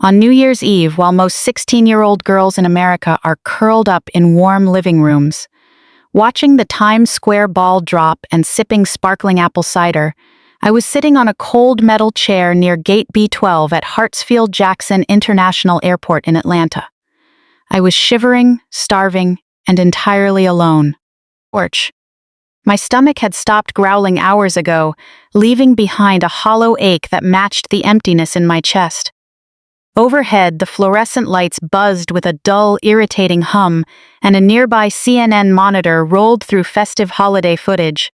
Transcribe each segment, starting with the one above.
On New Year's Eve, while most 16-year-old girls in America are curled up in warm living rooms, watching the Times Square ball drop and sipping sparkling apple cider, I was sitting on a cold metal chair near Gate B12 at Hartsfield-Jackson International Airport in Atlanta. I was shivering, starving, and entirely alone. Orch. My stomach had stopped growling hours ago, leaving behind a hollow ache that matched the emptiness in my chest. Overhead, the fluorescent lights buzzed with a dull, irritating hum, and a nearby CNN monitor rolled through festive holiday footage.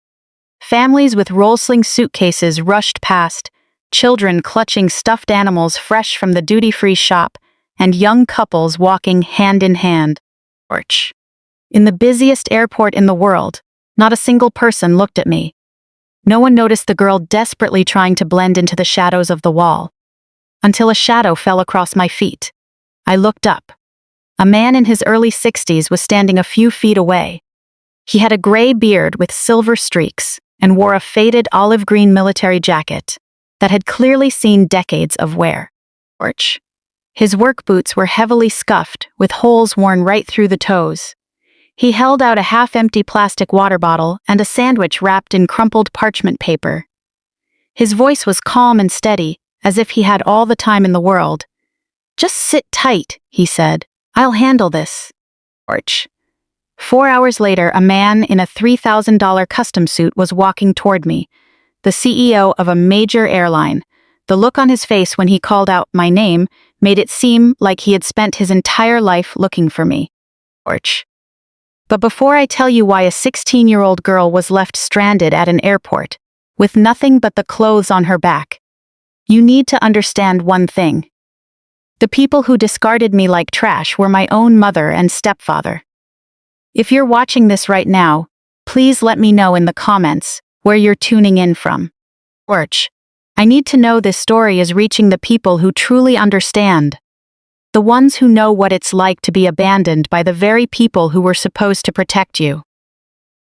Families with roll-sling suitcases rushed past, children clutching stuffed animals fresh from the duty-free shop, and young couples walking hand in hand. Orch. In the busiest airport in the world, not a single person looked at me. No one noticed the girl desperately trying to blend into the shadows of the wall. Until a shadow fell across my feet. I looked up. A man in his early 60s was standing a few feet away. He had a gray beard with silver streaks and wore a faded olive-green military jacket that had clearly seen decades of wear. Orch. His work boots were heavily scuffed, with holes worn right through the toes. He held out a half-empty plastic water bottle and a sandwich wrapped in crumpled parchment paper. His voice was calm and steady, as if he had all the time in the world. "Just sit tight," he said. "I'll handle this." Orch. 4 hours later, a man in a $3,000 custom suit was walking toward me, the CEO of a major airline. The look on his face when he called out my name made it seem like he had spent his entire life looking for me. Orch. But before I tell you why a 16-year-old girl was left stranded at an airport, with nothing but the clothes on her back, you need to understand one thing. The people who discarded me like trash were my own mother and stepfather. If you're watching this right now, please let me know in the comments where you're tuning in from. Orch. I need to know this story is reaching the people who truly understand. The ones who know what it's like to be abandoned by the very people who were supposed to protect you.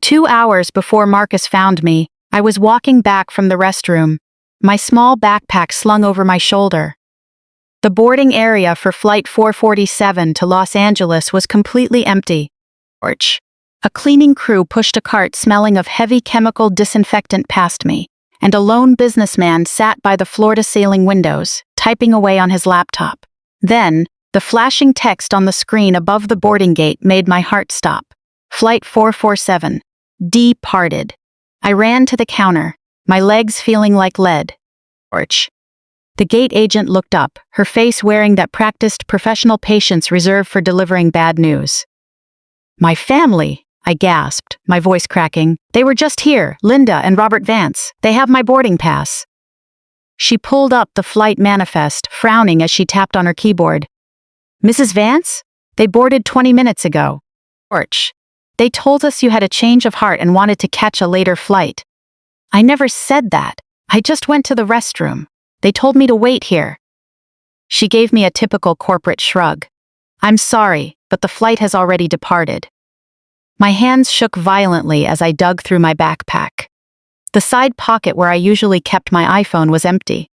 2 hours before Marcus found me, I was walking back from the restroom, my small backpack slung over my shoulder. The boarding area for Flight 447 to Los Angeles was completely empty. Orch. A cleaning crew pushed a cart smelling of heavy chemical disinfectant past me, and a lone businessman sat by the floor-to-ceiling windows, typing away on his laptop. Then, the flashing text on the screen above the boarding gate made my heart stop. Flight 447. Departed. I ran to the counter, my legs feeling like lead. Orch. The gate agent looked up, her face wearing that practiced professional patience reserved for delivering bad news. "My family," I gasped, my voice cracking. "They were just here, Linda and Robert Vance. They have my boarding pass." She pulled up the flight manifest, frowning as she tapped on her keyboard. "Mrs. Vance? They boarded 20 minutes ago." Orch. "They told us you had a change of heart and wanted to catch a later flight." "I never said that. I just went to the restroom. They told me to wait here." She gave me a typical corporate shrug. "I'm sorry, but the flight has already departed." My hands shook violently as I dug through my backpack. The side pocket where I usually kept my iPhone was empty.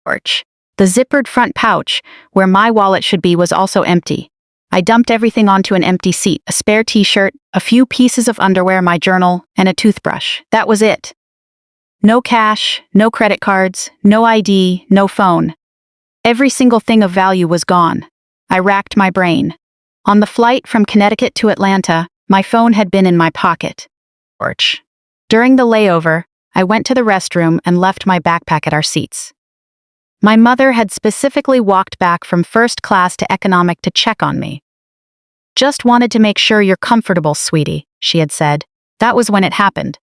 Orch. The zippered front pouch, where my wallet should be, was also empty. I dumped everything onto an empty seat, a spare t-shirt, a few pieces of underwear, my journal, and a toothbrush. That was it. No cash, no credit cards, no ID, no phone. Every single thing of value was gone. I racked my brain. On the flight from Connecticut to Atlanta, my phone had been in my pocket. Orch. During the layover, I went to the restroom and left my backpack at our seats. My mother had specifically walked back from first class to economic to check on me. "Just wanted to make sure you're comfortable, sweetie," she had said. That was when it happened.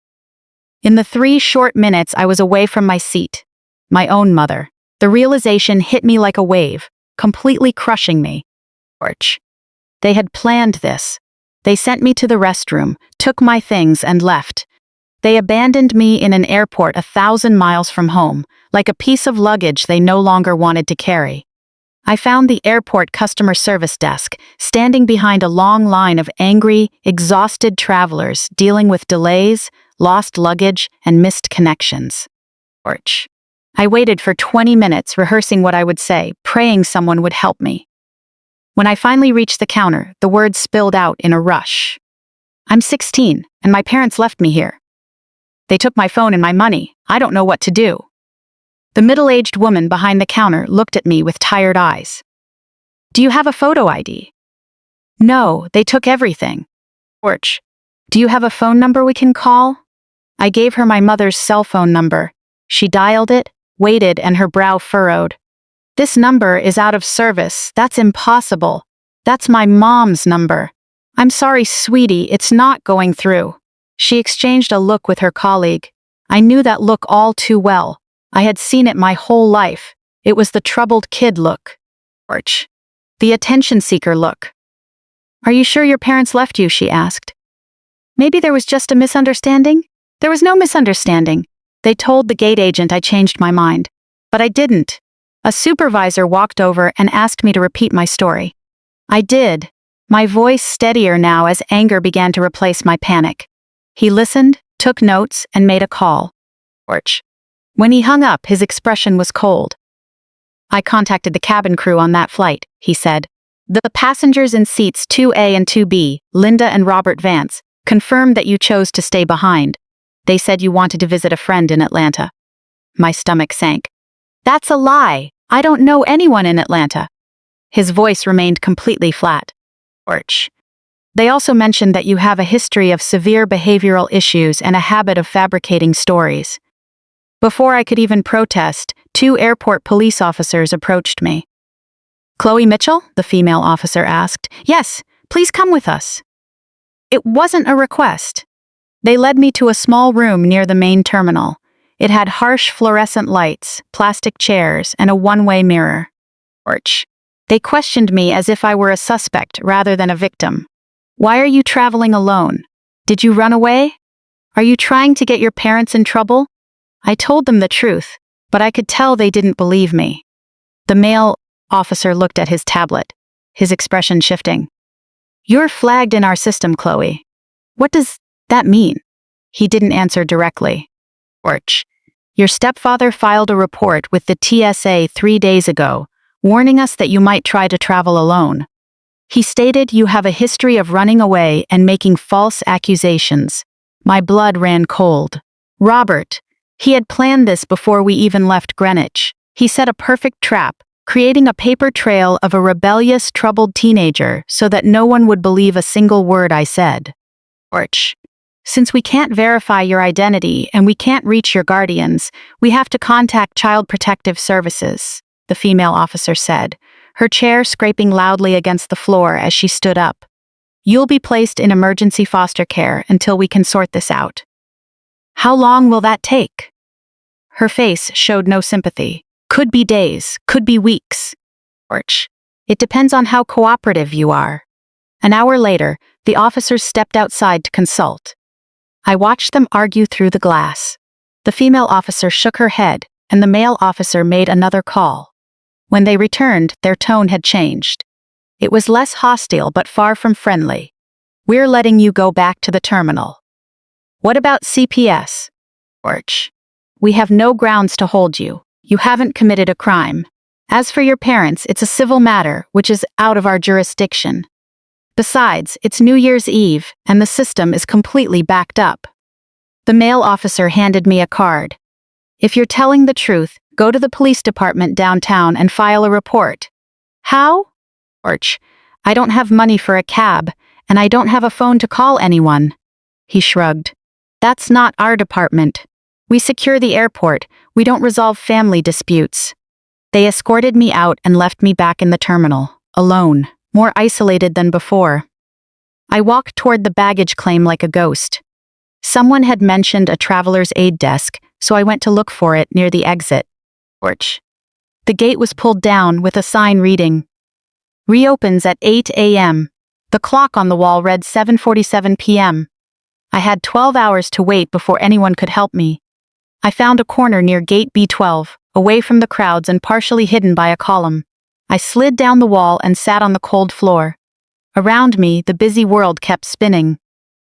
In the 3 short minutes I was away from my seat, my own mother, the realization hit me like a wave, completely crushing me. Orch. They had planned this. They sent me to the restroom, took my things, and left. They abandoned me in an airport 1,000 miles from home, like a piece of luggage they no longer wanted to carry. I found the airport customer service desk, standing behind a long line of angry, exhausted travelers dealing with delays, lost luggage, and missed connections. Orch. I waited for 20 minutes rehearsing what I would say, praying someone would help me. When I finally reached the counter, the words spilled out in a rush. I'm 16, and my parents left me here. They took my phone and my money. I don't know what to do. The middle-aged woman behind the counter looked at me with tired eyes. Do you have a photo ID? No, they took everything. Torch. Do you have a phone number we can call? I gave her my mother's cell phone number. She dialed it, waited, and her brow furrowed. This number is out of service. That's impossible. That's my mom's number. I'm sorry, sweetie, it's not going through. She exchanged a look with her colleague. I knew that look all too well. I had seen it my whole life. It was the troubled kid look. Torch. The attention-seeker look. Are you sure your parents left you? She asked. Maybe there was just a misunderstanding? There was no misunderstanding. They told the gate agent I changed my mind. But I didn't. A supervisor walked over and asked me to repeat my story. I did, my voice steadier now as anger began to replace my panic. He listened, took notes, and made a call. Torch. When he hung up, his expression was cold. I contacted the cabin crew on that flight, he said. The passengers in seats 2A and 2B, Linda and Robert Vance, confirmed that you chose to stay behind. They said you wanted to visit a friend in Atlanta. My stomach sank. That's a lie. I don't know anyone in Atlanta. His voice remained completely flat. Torch. They also mentioned that you have a history of severe behavioral issues and a habit of fabricating stories. Before I could even protest, 2 airport police officers approached me. Chloe Mitchell? The female officer asked. Yes, please come with us. It wasn't a request. They led me to a small room near the main terminal. It had harsh fluorescent lights, plastic chairs, and a one-way mirror. Torch. They questioned me as if I were a suspect rather than a victim. Why are you traveling alone? Did you run away? Are you trying to get your parents in trouble? I told them the truth, but I could tell they didn't believe me. The male officer looked at his tablet, his expression shifting. You're flagged in our system, Chloe. What does that mean? He didn't answer directly. Torch. Your stepfather filed a report with the TSA 3 days ago, warning us that you might try to travel alone. He stated you have a history of running away and making false accusations. My blood ran cold. Robert. He had planned this before we even left Greenwich. He set a perfect trap, creating a paper trail of a rebellious, troubled teenager so that no one would believe a single word I said. Torch. Since we can't verify your identity and we can't reach your guardians, we have to contact Child Protective Services, the female officer said, her chair scraping loudly against the floor as she stood up. You'll be placed in emergency foster care until we can sort this out. How long will that take? Her face showed no sympathy. Could be days, could be weeks. Torch. It depends on how cooperative you are. An hour later, the officers stepped outside to consult. I watched them argue through the glass. The female officer shook her head, and the male officer made another call. When they returned, their tone had changed. It was less hostile but far from friendly. We're letting you go back to the terminal. What about CPS? Torch. We have no grounds to hold you. You haven't committed a crime. As for your parents, it's a civil matter, which is out of our jurisdiction. Besides, it's New Year's Eve, and the system is completely backed up. The male officer handed me a card. If you're telling the truth, go to the police department downtown and file a report. How? Torch. I don't have money for a cab, and I don't have a phone to call anyone. He shrugged. That's not our department. We secure the airport. We don't resolve family disputes. They escorted me out and left me back in the terminal, alone, more isolated than before. I walked toward the baggage claim like a ghost. Someone had mentioned a traveler's aid desk, so I went to look for it near the exit. Torch. The gate was pulled down with a sign reading, "Reopens at 8 a.m. The clock on the wall read 7:47 p.m. I had 12 hours to wait before anyone could help me. I found a corner near gate B12, away from the crowds and partially hidden by a column. I slid down the wall and sat on the cold floor. Around me, the busy world kept spinning.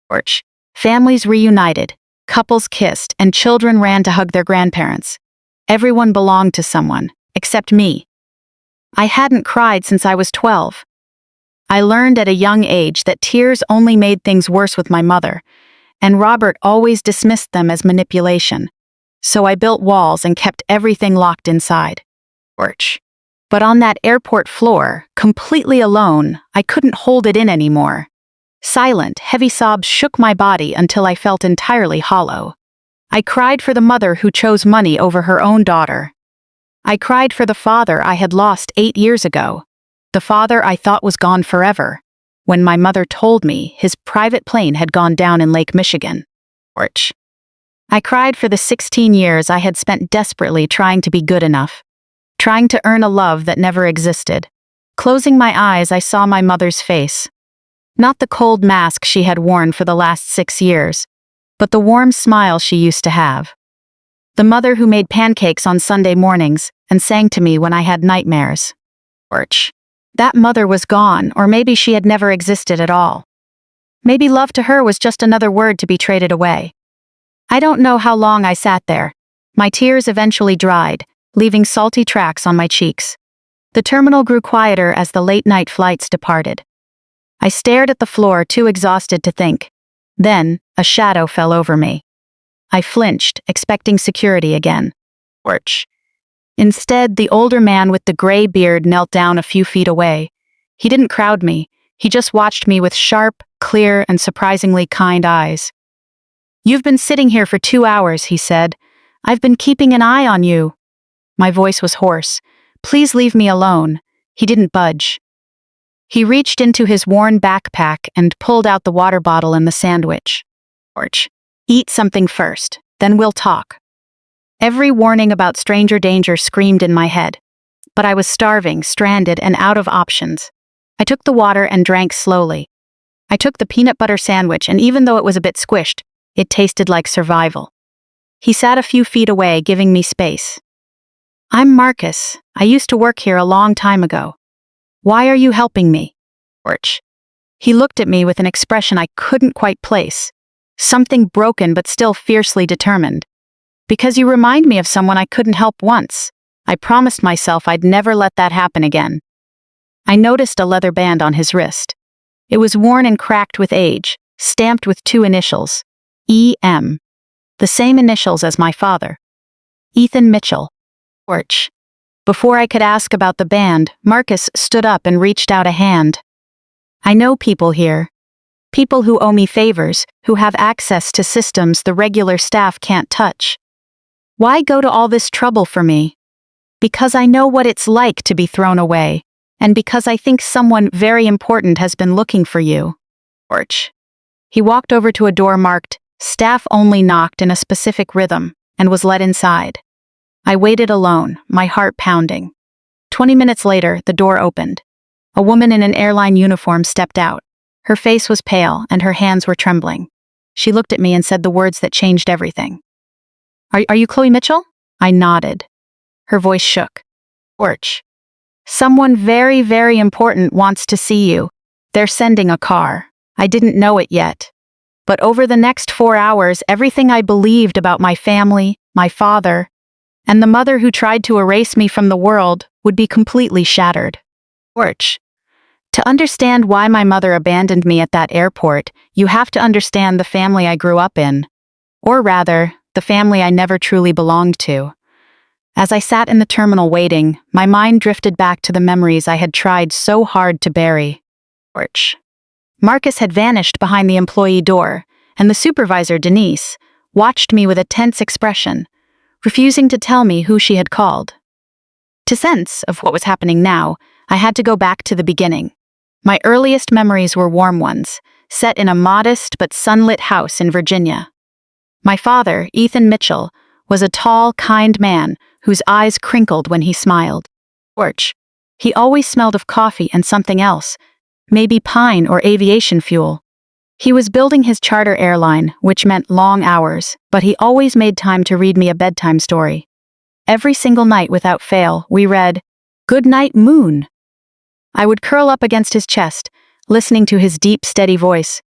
Torch. Families reunited, couples kissed, and children ran to hug their grandparents. Everyone belonged to someone, except me. I hadn't cried since I was 12. I learned at a young age that tears only made things worse with my mother, and Robert always dismissed them as manipulation. So I built walls and kept everything locked inside. Porch. But on that airport floor, completely alone, I couldn't hold it in anymore. Silent, heavy sobs shook my body until I felt entirely hollow. I cried for the mother who chose money over her own daughter. I cried for the father I had lost 8 years ago, the father I thought was gone forever, when my mother told me his private plane had gone down in Lake Michigan. Porch. I cried for the 16 years I had spent desperately trying to be good enough, trying to earn a love that never existed. Closing my eyes, I saw my mother's face. Not the cold mask she had worn for the last 6 years, but the warm smile she used to have. The mother who made pancakes on Sunday mornings and sang to me when I had nightmares. Porch. That mother was gone, or maybe she had never existed at all. Maybe love to her was just another word to be traded away. I don't know how long I sat there. My tears eventually dried, leaving salty tracks on my cheeks. The terminal grew quieter as the late-night flights departed. I stared at the floor, too exhausted to think. Then, a shadow fell over me. I flinched, expecting security again. Porch. Instead, the older man with the gray beard knelt down a few feet away. He didn't crowd me. He just watched me with sharp, clear, and surprisingly kind eyes. "You've been sitting here for 2 hours," he said. "I've been keeping an eye on you." My voice was hoarse. "Please leave me alone." He didn't budge. He reached into his worn backpack and pulled out the water bottle and the sandwich. "Porch. Eat something first, then we'll talk." Every warning about stranger danger screamed in my head. But I was starving, stranded, and out of options. I took the water and drank slowly. I took the peanut butter sandwich, and even though it was a bit squished, it tasted like survival. He sat a few feet away, giving me space. "I'm Marcus. I used to work here a long time ago. Why are you helping me?" Porch. He looked at me with an expression I couldn't quite place. Something broken but still fiercely determined. "Because you remind me of someone I couldn't help once. I promised myself I'd never let that happen again." I noticed a leather band on his wrist. It was worn and cracked with age, stamped with 2 initials. E.M. The same initials as my father. Ethan Mitchell. Porch. Before I could ask about the band, Marcus stood up and reached out a hand. "I know people here. People who owe me favors, who have access to systems the regular staff can't touch. Why go to all this trouble for me? Because I know what it's like to be thrown away, and because I think someone very important has been looking for you." Porch. He walked over to a door marked, "Staff only," knocked in a specific rhythm, and was let inside. I waited alone, my heart pounding. 20 minutes later, the door opened. A woman in an airline uniform stepped out. Her face was pale, and her hands were trembling. She looked at me and said the words that changed everything. Are you Chloe Mitchell?" I nodded. Her voice shook. "Porch. Someone very, very important wants to see you. They're sending a car. I didn't know it yet. But over the next 4 hours, everything I believed about my family, my father, and the mother who tried to erase me from the world would be completely shattered." Porch. To understand why my mother abandoned me at that airport, you have to understand the family I grew up in. Or rather, the family I never truly belonged to. As I sat in the terminal waiting, my mind drifted back to the memories I had tried so hard to bury. Porch. Marcus had vanished behind the employee door, and the supervisor, Denise, watched me with a tense expression, refusing to tell me who she had called. To sense of what was happening now, I had to go back to the beginning. My earliest memories were warm ones, set in a modest but sunlit house in Virginia. My father, Ethan Mitchell, was a tall, kind man whose eyes crinkled when he smiled. Porch. He always smelled of coffee and something else, maybe pine or aviation fuel. He was building his charter airline, which meant long hours, but he always made time to read me a bedtime story. Every single night without fail, we read, "Good night, Moon." I would curl up against his chest, listening to his deep, steady voice.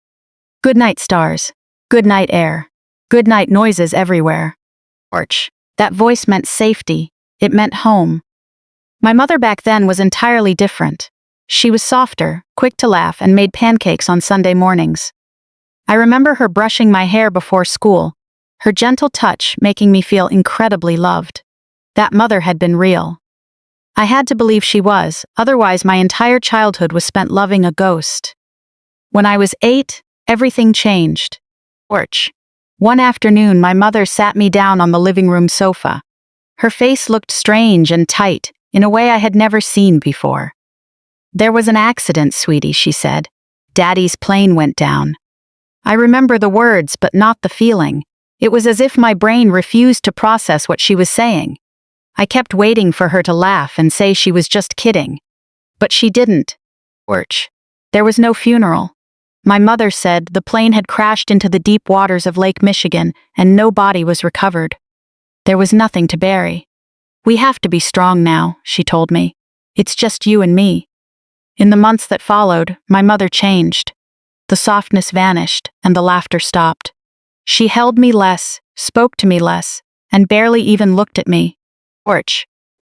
"Good night, stars. Good night, air. Good night, noises everywhere." Porch. That voice meant safety. It meant home. My mother back then was entirely different. She was softer, quick to laugh, and made pancakes on Sunday mornings. I remember her brushing my hair before school, her gentle touch making me feel incredibly loved. That mother had been real. I had to believe she was, otherwise my entire childhood was spent loving a ghost. When I was 8, everything changed. Porch. One afternoon, my mother sat me down on the living room sofa. Her face looked strange and tight, in a way I had never seen before. "There was an accident, sweetie," she said. "Daddy's plane went down." I remember the words, but not the feeling. It was as if my brain refused to process what she was saying. I kept waiting for her to laugh and say she was just kidding. But she didn't. Porch. There was no funeral. My mother said the plane had crashed into the deep waters of Lake Michigan and no body was recovered. There was nothing to bury. "We have to be strong now," she told me. "It's just you and me." In the months that followed, my mother changed. The softness vanished and the laughter stopped. She held me less, spoke to me less, and barely even looked at me. Porch.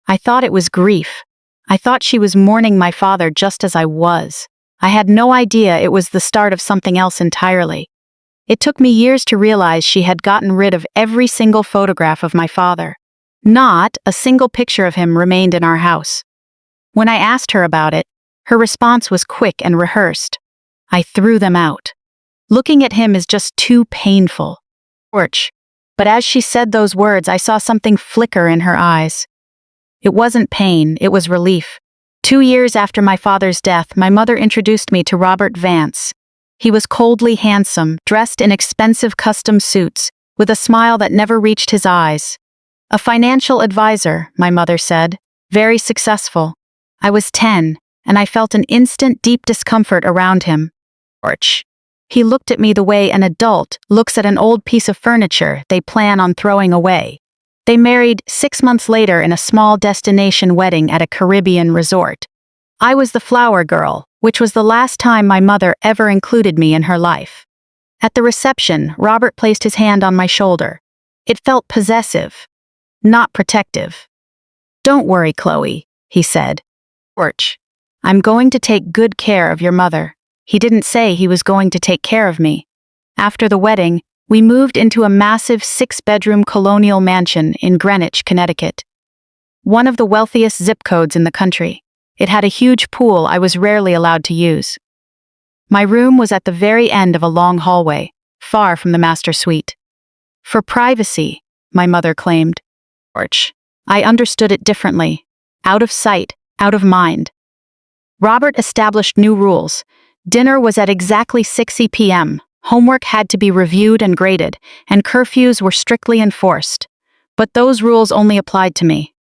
I thought it was grief. I thought she was mourning my father just as I was. I had no idea it was the start of something else entirely. It took me years to realize she had gotten rid of every single photograph of my father. Not a single picture of him remained in our house. When I asked her about it, her response was quick and rehearsed. "I threw them out. Looking at him is just too painful." Porch. But as she said those words, I saw something flicker in her eyes. It wasn't pain, it was relief. 2 years after my father's death, my mother introduced me to Robert Vance. He was coldly handsome, dressed in expensive custom suits, with a smile that never reached his eyes. A financial advisor, my mother said, very successful. I was 10, and I felt an instant deep discomfort around him. Porch. He looked at me the way an adult looks at an old piece of furniture they plan on throwing away. They married 6 months later in a small destination wedding at a Caribbean resort. I was the flower girl, which was the last time my mother ever included me in her life. At the reception, Robert placed his hand on my shoulder. It felt possessive, not protective. "Don't worry, Chloe," he said. "Porch. I'm going to take good care of your mother." He didn't say he was going to take care of me. After the wedding, we moved into a massive 6-bedroom colonial mansion in Greenwich, Connecticut. One of the wealthiest zip codes in the country. It had a huge pool I was rarely allowed to use. My room was at the very end of a long hallway, far from the master suite. For privacy, my mother claimed. Porch. I understood it differently. Out of sight, out of mind. Robert established new rules. Dinner was at exactly 6 p.m., homework had to be reviewed and graded, and curfews were strictly enforced. But those rules only applied to me.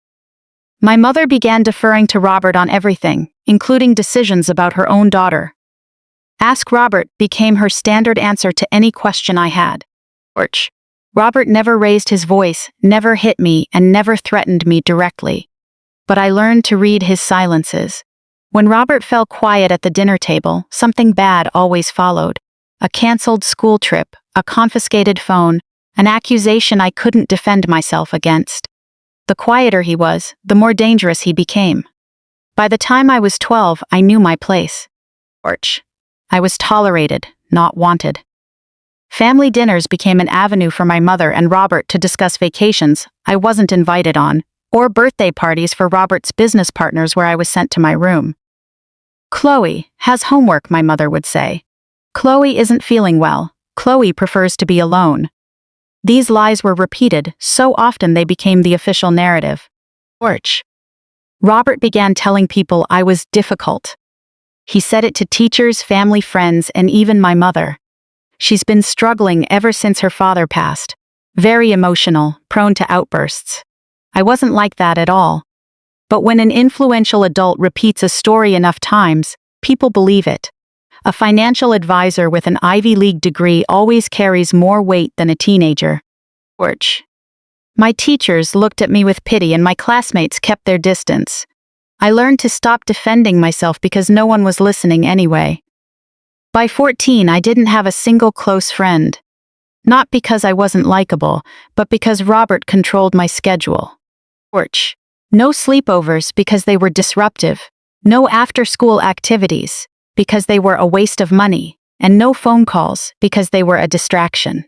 My mother began deferring to Robert on everything, including decisions about her own daughter. "Ask Robert" became her standard answer to any question I had. Porch. Robert never raised his voice, never hit me, and never threatened me directly. But I learned to read his silences. When Robert fell quiet at the dinner table, something bad always followed. A canceled school trip, a confiscated phone, an accusation I couldn't defend myself against. The quieter he was, the more dangerous he became. By the time I was 12, I knew my place. Porch. I was tolerated, not wanted. Family dinners became an avenue for my mother and Robert to discuss vacations I wasn't invited on, or birthday parties for Robert's business partners where I was sent to my room. "Chloe has homework," my mother would say. "Chloe isn't feeling well. Chloe prefers to be alone." These lies were repeated so often they became the official narrative. Porch. Robert began telling people I was difficult. He said it to teachers, family, friends, and even my mother. She's been struggling ever since her father passed. Very emotional, prone to outbursts. I wasn't like that at all. But when an influential adult repeats a story enough times, people believe it. A financial advisor with an Ivy League degree always carries more weight than a teenager. Porch. My teachers looked at me with pity and my classmates kept their distance. I learned to stop defending myself because no one was listening anyway. By 14, I didn't have a single close friend. Not because I wasn't likable, but because Robert controlled my schedule. Porch. No sleepovers because they were disruptive. No after-school activities because they were a waste of money. And no phone calls because they were a distraction.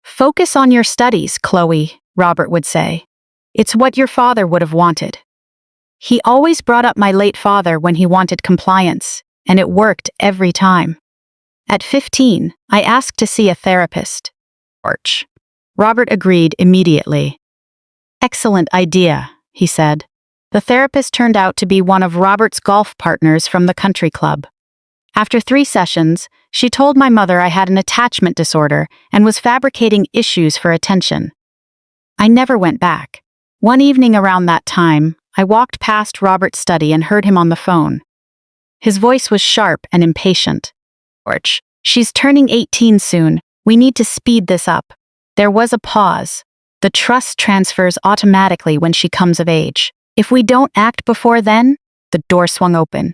Focus on your studies, Chloe, Robert would say. It's what your father would have wanted. He always brought up my late father when he wanted compliance, and it worked every time. At 15, I asked to see a therapist. Robert agreed immediately. Excellent idea, he said. The therapist turned out to be one of Robert's golf partners from the country club. After 3 sessions, she told my mother I had an attachment disorder and was fabricating issues for attention. I never went back. One evening around that time, I walked past Robert's study and heard him on the phone. His voice was sharp and impatient. She's turning 18 soon. We need to speed this up. There was a pause. The trust transfers automatically when she comes of age. If we don't act before then, the door swung open.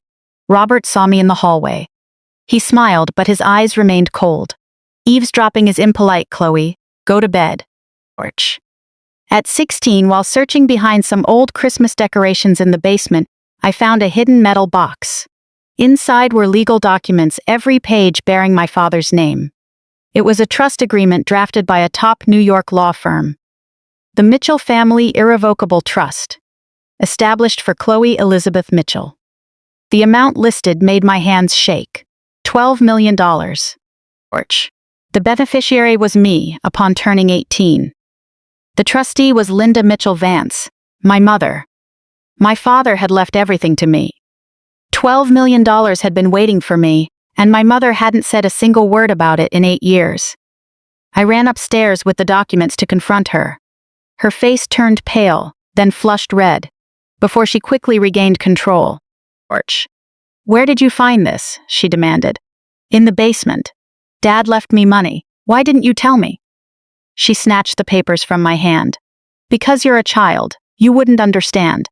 Robert saw me in the hallway. He smiled, but his eyes remained cold. Eavesdropping is impolite, Chloe. Go to bed. At 16, while searching behind some old Christmas decorations in the basement, I found a hidden metal box. Inside were legal documents, every page bearing my father's name. It was a trust agreement drafted by a top New York law firm. The Mitchell Family Irrevocable Trust, established for Chloe Elizabeth Mitchell. The amount listed made my hands shake. $12 million. The beneficiary was me upon turning 18. The trustee was Linda Mitchell Vance, my mother. My father had left everything to me. $12 million had been waiting for me, and my mother hadn't said a single word about it in 8 years. I ran upstairs with the documents to confront her. Her face turned pale, then flushed red, before she quickly regained control. Where did you find this? She demanded. In the basement. Dad left me money. Why didn't you tell me? She snatched the papers from my hand. Because you're a child, you wouldn't understand.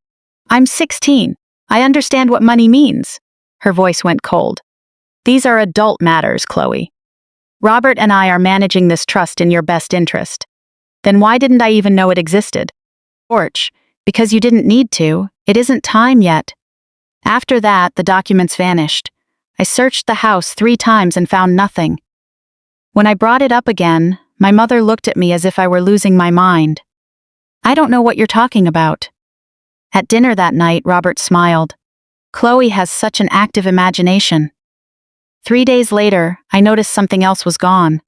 I'm 16. I understand what money means. Her voice went cold. These are adult matters, Chloe. Robert and I are managing this trust in your best interest. Then why didn't I even know it existed? Because you didn't need to. It isn't time yet. After that, the documents vanished. I searched the house 3 times and found nothing. When I brought it up again, my mother looked at me as if I were losing my mind. I don't know what you're talking about. At dinner that night, Robert smiled. Chloe has such an active imagination. 3 days later, I noticed something else was gone.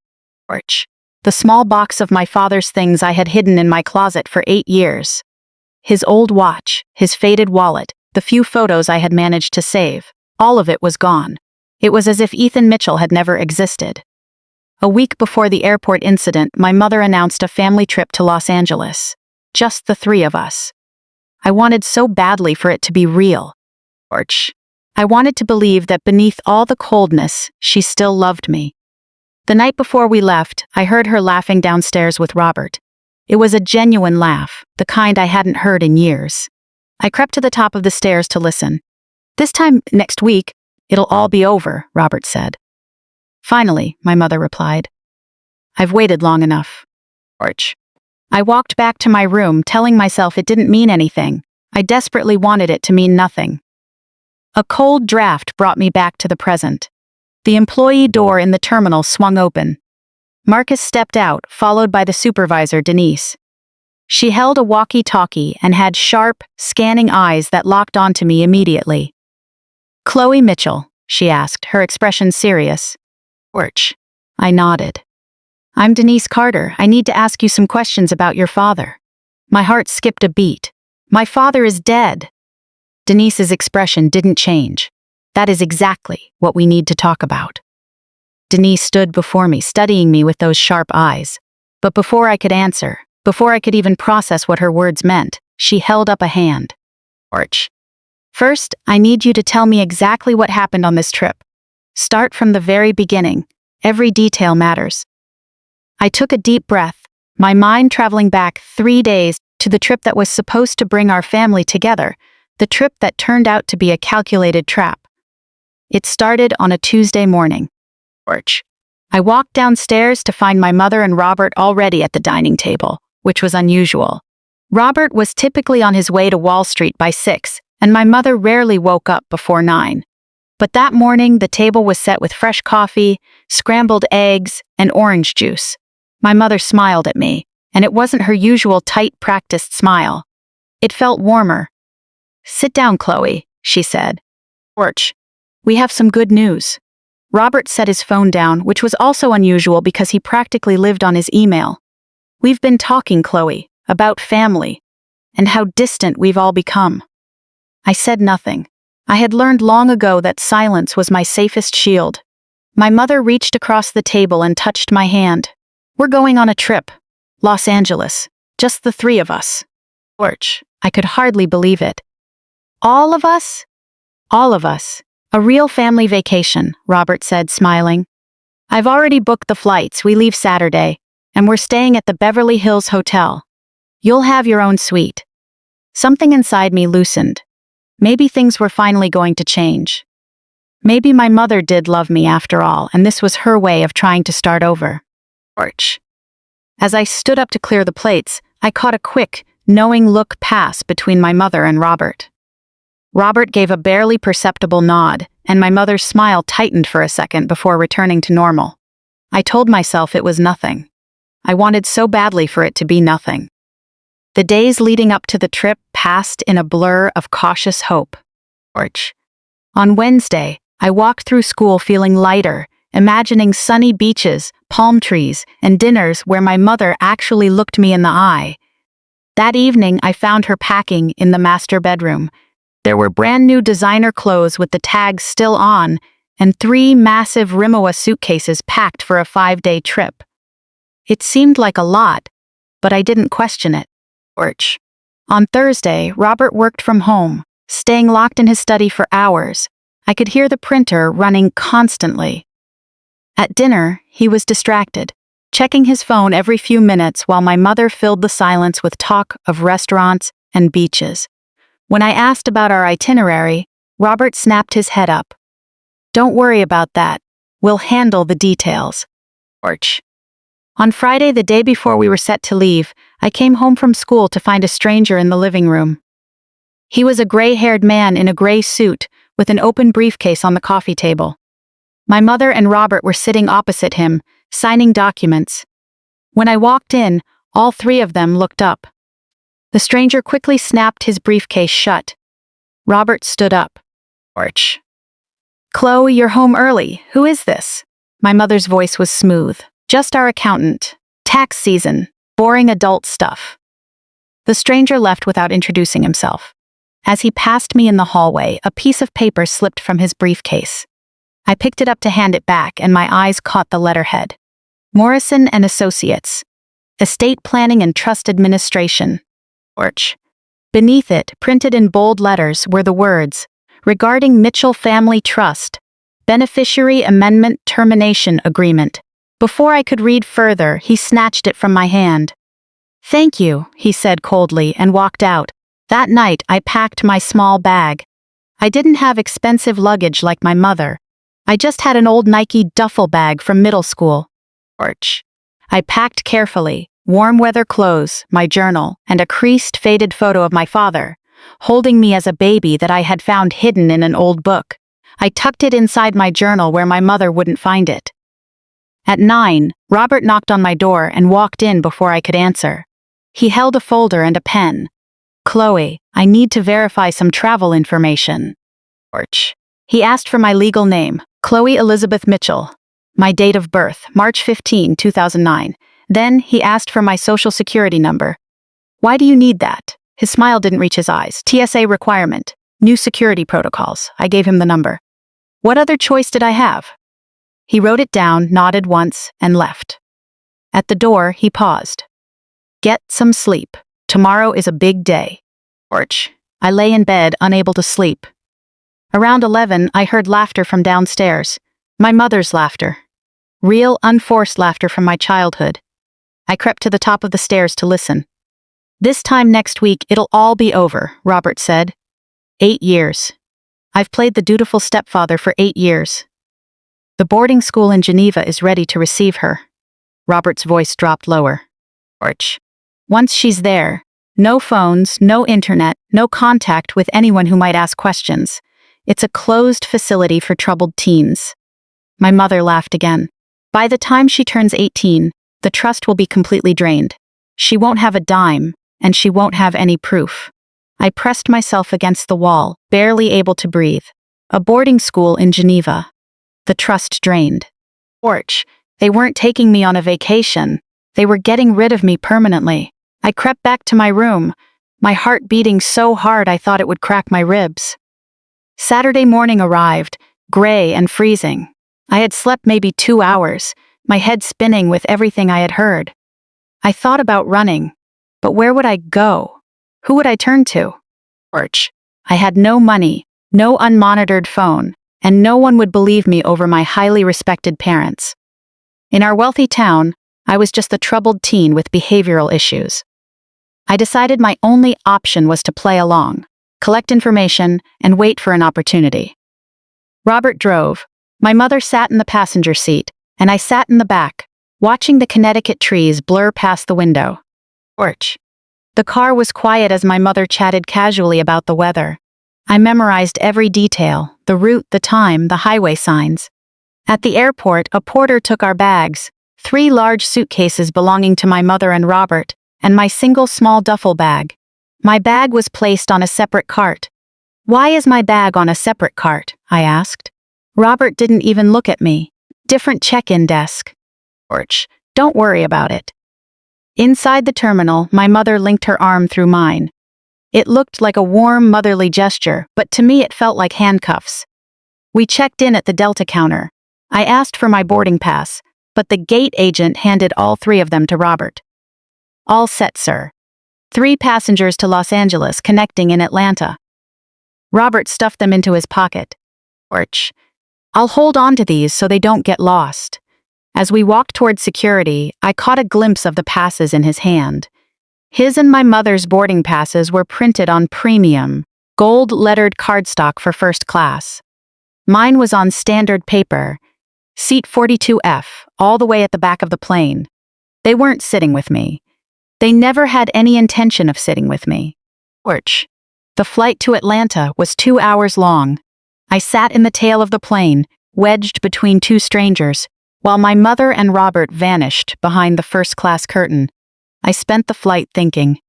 The small box of my father's things I had hidden in my closet for 8 years. His old watch, his faded wallet, the few photos I had managed to save, all of it was gone. It was as if Ethan Mitchell had never existed. A week before the airport incident, my mother announced a family trip to Los Angeles. Just the 3 of us. I wanted so badly for it to be real. I wanted to believe that beneath all the coldness, she still loved me. The night before we left, I heard her laughing downstairs with Robert. It was a genuine laugh, the kind I hadn't heard in years. I crept to the top of the stairs to listen. This time next week, it'll all be over, Robert said. Finally, my mother replied. I've waited long enough. I walked back to my room, telling myself it didn't mean anything. I desperately wanted it to mean nothing. A cold draft brought me back to the present. The employee door in the terminal swung open. Marcus stepped out, followed by the supervisor, Denise. She held a walkie-talkie and had sharp, scanning eyes that locked onto me immediately. Chloe Mitchell, she asked, her expression serious. I nodded. I'm Denise Carter. I need to ask you some questions about your father. My heart skipped a beat. My father is dead. Denise's expression didn't change. That is exactly what we need to talk about. Denise stood before me, studying me with those sharp eyes. But before I could answer, before I could even process what her words meant, she held up a hand. First, I need you to tell me exactly what happened on this trip. Start from the very beginning. Every detail matters. I took a deep breath, my mind traveling back 3 days to the trip that was supposed to bring our family together, the trip that turned out to be a calculated trap. It started on a Tuesday morning. I walked downstairs to find my mother and Robert already at the dining table, which was unusual. Robert was typically on his way to Wall Street by 6, and my mother rarely woke up before 9. But that morning, the table was set with fresh coffee, scrambled eggs, and orange juice. My mother smiled at me, and it wasn't her usual tight, practiced smile. It felt warmer. "Sit down, Chloe," she said. "Porch. We have some good news." Robert set his phone down, which was also unusual because he practically lived on his email. "We've been talking, Chloe, about family, and how distant we've all become." I said nothing. I had learned long ago that silence was my safest shield. My mother reached across the table and touched my hand. "We're going on a trip. Los Angeles. Just the three of us." Porch. I could hardly believe it. "All of us?" "All of us. A real family vacation," Robert said, smiling. "I've already booked the flights. We leave Saturday, and we're staying at the Beverly Hills Hotel. You'll have your own suite." Something inside me loosened. Maybe things were finally going to change. Maybe my mother did love me after all, and this was her way of trying to start over. Porch. As I stood up to clear the plates, I caught a quick, knowing look pass between my mother and Robert. Robert gave a barely perceptible nod, and my mother's smile tightened for a second before returning to normal. I told myself it was nothing. I wanted so badly for it to be nothing. The days leading up to the trip passed in a blur of cautious hope. Porch. On Wednesday, I walked through school feeling lighter, imagining sunny beaches, palm trees, and dinners where my mother actually looked me in the eye. That evening, I found her packing in the master bedroom. There were brand new designer clothes with the tags still on, and 3 massive Rimowa suitcases packed for a 5-day trip. It seemed like a lot, but I didn't question it. Porch. On Thursday, Robert worked from home, staying locked in his study for hours. I could hear the printer running constantly. At dinner, he was distracted, checking his phone every few minutes while my mother filled the silence with talk of restaurants and beaches. When I asked about our itinerary, Robert snapped his head up. "Don't worry about that. We'll handle the details." Porch. On Friday, the day before we were set to leave, I came home from school to find a stranger in the living room. He was a gray-haired man in a gray suit, with an open briefcase on the coffee table. My mother and Robert were sitting opposite him, signing documents. When I walked in, all 3 of them looked up. The stranger quickly snapped his briefcase shut. Robert stood up. "Porch. Chloe, you're home early. Who is this?" My mother's voice was smooth. "Just our accountant. Tax season. Boring adult stuff." The stranger left without introducing himself. As he passed me in the hallway, a piece of paper slipped from his briefcase. I picked it up to hand it back, and my eyes caught the letterhead. Morrison and Associates. Estate Planning and Trust Administration. Porch. Beneath it, printed in bold letters, were the words, "Regarding Mitchell Family Trust. Beneficiary Amendment Termination Agreement." Before I could read further, he snatched it from my hand. "Thank you," he said coldly and walked out. That night, I packed my small bag. I didn't have expensive luggage like my mother. I just had an old Nike duffel bag from middle school. Porch. I packed carefully, warm weather clothes, my journal, and a creased, faded photo of my father, holding me as a baby that I had found hidden in an old book. I tucked it inside my journal where my mother wouldn't find it. At 9, Robert knocked on my door and walked in before I could answer. He held a folder and a pen. "Chloe, I need to verify some travel information." Porch. He asked for my legal name, Chloe Elizabeth Mitchell. My date of birth, March 15, 2009. Then he asked for my social security number. "Why do you need that?" His smile didn't reach his eyes. "TSA requirement. New security protocols." I gave him the number. "What other choice did I have?" He wrote it down, nodded once, and left. At the door, he paused. "Get some sleep. Tomorrow is a big day." Porch. I lay in bed, unable to sleep. Around 11, I heard laughter from downstairs. My mother's laughter. Real, unforced laughter from my childhood. I crept to the top of the stairs to listen. "This time next week, it'll all be over," Robert said. 8 years. I've played the dutiful stepfather for 8 years. The boarding school in Geneva is ready to receive her. Robert's voice dropped lower. Porch. Once she's there, No phones, no internet, no contact with anyone who might ask questions. It's a closed facility for troubled teens. My mother laughed again. By the time she turns 18, the trust will be completely drained. She won't have a dime, and she won't have any proof. I pressed myself against the wall, barely able to breathe. A boarding school in Geneva. The trust drained. Porch. They weren't taking me on a vacation. They were getting rid of me permanently. I crept back to my room, my heart beating so hard I thought it would crack my ribs. Saturday morning arrived, gray and freezing. I had slept maybe 2 hours, my head spinning with everything I had heard. I thought about running, but where would I go? Who would I turn to? Porch. I had no money, no unmonitored phone, and no one would believe me over my highly respected parents. In our wealthy town, I was just the troubled teen with behavioral issues. I decided my only option was to play along, collect information, and wait for an opportunity. Robert drove. My mother sat in the passenger seat, and I sat in the back, watching the Connecticut trees blur past the window. Porch. The car was quiet as my mother chatted casually about the weather. I memorized every detail, the route, the time, the highway signs. At the airport, a porter took our bags, 3 large suitcases belonging to my mother and Robert, and my single small duffel bag. My bag was placed on a separate cart. Why is my bag on a separate cart? I asked. Robert didn't even look at me. Different check-in desk. Porch. Don't worry about it. Inside the terminal, my mother linked her arm through mine. It looked like a warm, motherly gesture, but to me it felt like handcuffs. We checked in at the Delta counter. I asked for my boarding pass, but the gate agent handed all 3 of them to Robert. All set, sir. 3 passengers to Los Angeles, connecting in Atlanta. Robert stuffed them into his pocket. Porch. I'll hold on to these so they don't get lost. As we walked toward security, I caught a glimpse of the passes in his hand. His and my mother's boarding passes were printed on premium, gold-lettered cardstock for first class. Mine was on standard paper, seat 42F, all the way at the back of the plane. They weren't sitting with me. They never had any intention of sitting with me. Porch. The flight to Atlanta was 2 hours long. I sat in the tail of the plane, wedged between 2 strangers, while my mother and Robert vanished behind the first-class curtain. I spent the flight thinking.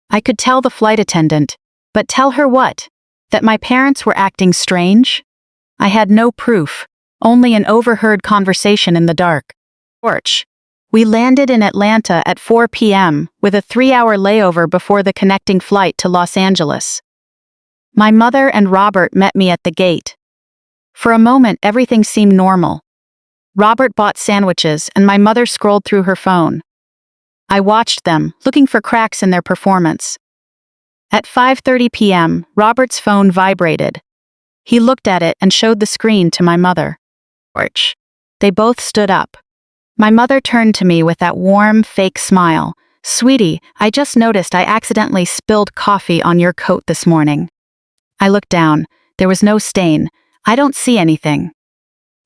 I could tell the flight attendant, but tell her what? That my parents were acting strange? I had no proof, only an overheard conversation in the dark. Porch. We landed in Atlanta at 4 p.m. with a 3-hour layover before the connecting flight to Los Angeles. My mother and Robert met me at the gate. For a moment, everything seemed normal. Robert bought sandwiches, and my mother scrolled through her phone. I watched them, looking for cracks in their performance. At 5:30 p.m., Robert's phone vibrated. He looked at it and showed the screen to my mother. Porch. They both stood up. My mother turned to me with that warm, fake smile. Sweetie, I just noticed I accidentally spilled coffee on your coat this morning. I looked down. There was no stain. I don't see anything.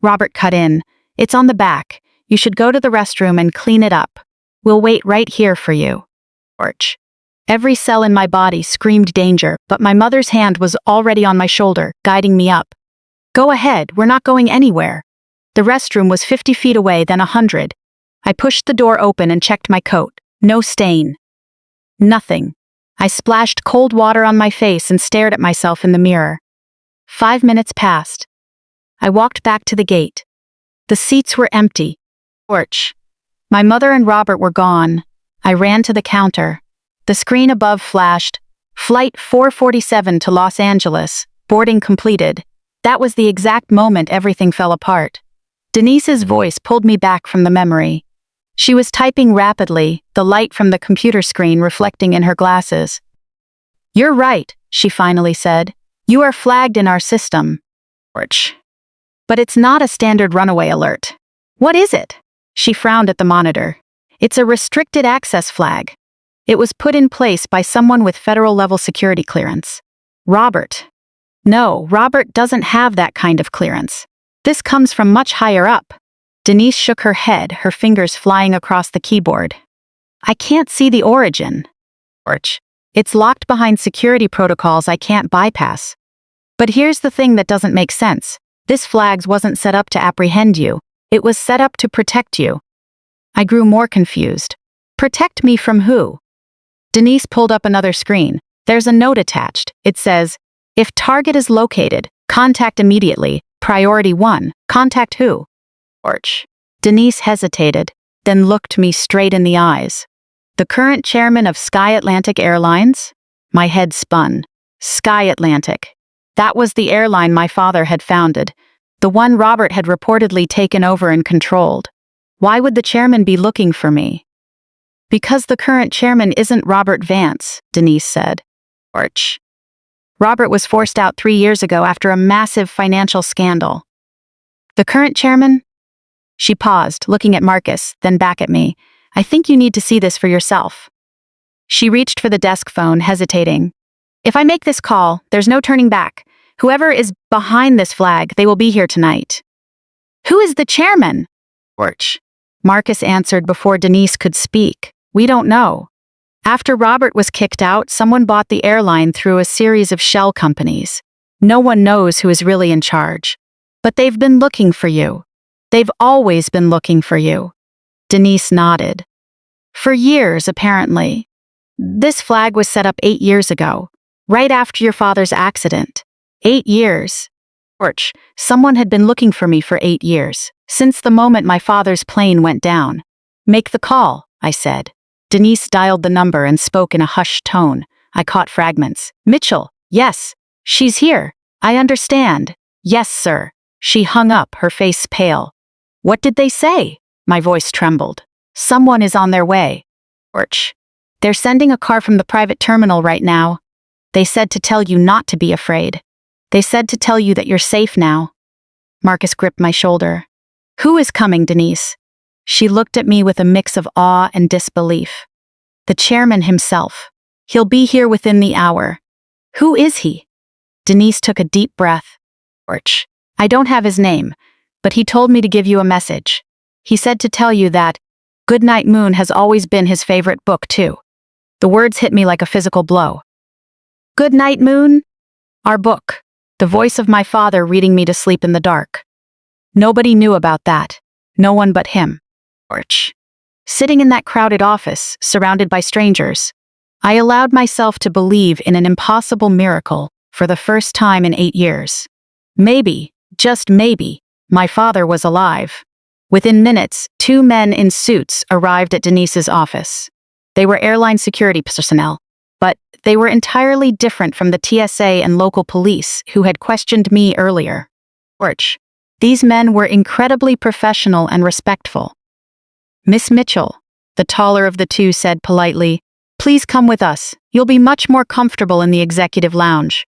Robert cut in. It's on the back. You should go to the restroom and clean it up. We'll wait right here for you. Porch. Every cell in my body screamed danger, but my mother's hand was already on my shoulder, guiding me up. Go ahead, we're not going anywhere. The restroom was 50 feet away, then 100. I pushed the door open and checked my coat. No stain. Nothing. I splashed cold water on my face and stared at myself in the mirror. 5 minutes passed. I walked back to the gate. The seats were empty. Porch. My mother and Robert were gone. I ran to the counter. The screen above flashed, Flight 447 to Los Angeles, boarding completed. That was the exact moment everything fell apart. Denise's voice pulled me back from the memory. She was typing rapidly, the light from the computer screen reflecting in her glasses. You're right, she finally said. You are flagged in our system. Porch. But it's not a standard runaway alert. What is it? She frowned at the monitor. It's a restricted access flag. It was put in place by someone with federal-level security clearance. Robert. No, Robert doesn't have that kind of clearance. This comes from much higher up. Denise shook her head, her fingers flying across the keyboard. I can't see the origin. Porch. It's locked behind security protocols I can't bypass. But here's the thing that doesn't make sense. This flag wasn't set up to apprehend you. It was set up to protect you. I grew more confused. Protect me from who? Denise pulled up another screen. There's a note attached. It says, if target is located, contact immediately. Priority 1. Contact who? Orch. Denise hesitated, then looked me straight in the eyes. The current chairman of Sky Atlantic Airlines? My head spun. Sky Atlantic. That was the airline my father had founded, the one Robert had reportedly taken over and controlled. Why would the chairman be looking for me? Because the current chairman isn't Robert Vance, Denise said. Orch. Robert was forced out 3 years ago after a massive financial scandal. The current chairman? She paused, looking at Marcus, then back at me. I think you need to see this for yourself. She reached for the desk phone, hesitating. If I make this call, there's no turning back. Whoever is behind this flag, they will be here tonight. Who is the chairman? Orch. Marcus answered before Denise could speak. We don't know. After Robert was kicked out, someone bought the airline through a series of shell companies. No one knows who is really in charge. But they've been looking for you. They've always been looking for you. Denise nodded. For years, apparently. This flag was set up 8 years ago, right after your father's accident. 8 years. Orch, someone had been looking for me for 8 years, since the moment my father's plane went down. Make the call, I said. Denise dialed the number and spoke in a hushed tone. I caught fragments. Mitchell, yes. She's here. I understand. Yes, sir. She hung up, her face pale. What did they say? My voice trembled. Someone is on their way. Orch. They're sending a car from the private terminal right now. They said to tell you not to be afraid. They said to tell you that you're safe now. Marcus gripped my shoulder. Who is coming, Denise? She looked at me with a mix of awe and disbelief. The chairman himself. He'll be here within the hour. Who is he? Denise took a deep breath. Orch. I don't have his name, but he told me to give you a message. He said to tell you that Goodnight Moon has always been his favorite book, too. The words hit me like a physical blow. Goodnight Moon? Our book. The voice of my father reading me to sleep in the dark. Nobody knew about that. No one but him. Orch. Sitting in that crowded office, surrounded by strangers, I allowed myself to believe in an impossible miracle for the first time in 8 years. Maybe, just maybe, my father was alive. Within minutes, 2 men in suits arrived at Denise's office. They were airline security personnel, but they were entirely different from the TSA and local police who had questioned me earlier. Orch. These men were incredibly professional and respectful. Miss Mitchell, the taller of the two said politely, please come with us. You'll be much more comfortable in the executive lounge.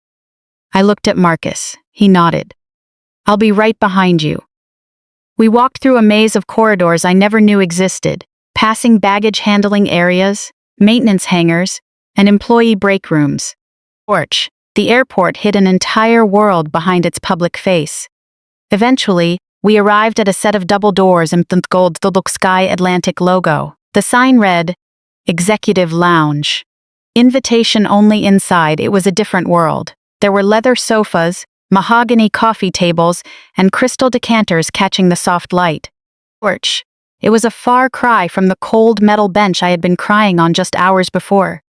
I looked at Marcus. He nodded. I'll be right behind you. We walked through a maze of corridors I never knew existed, passing baggage handling areas, maintenance hangars, and employee break rooms. Orch, the airport hid an entire world behind its public face. Eventually, we arrived at a set of double doors and gold the Sky Atlantic logo. The sign read, Executive Lounge. Invitation only inside. It was a different world. There were leather sofas, mahogany coffee tables, and crystal decanters catching the soft light. Orch. It was a far cry from the cold metal bench I had been crying on just hours before.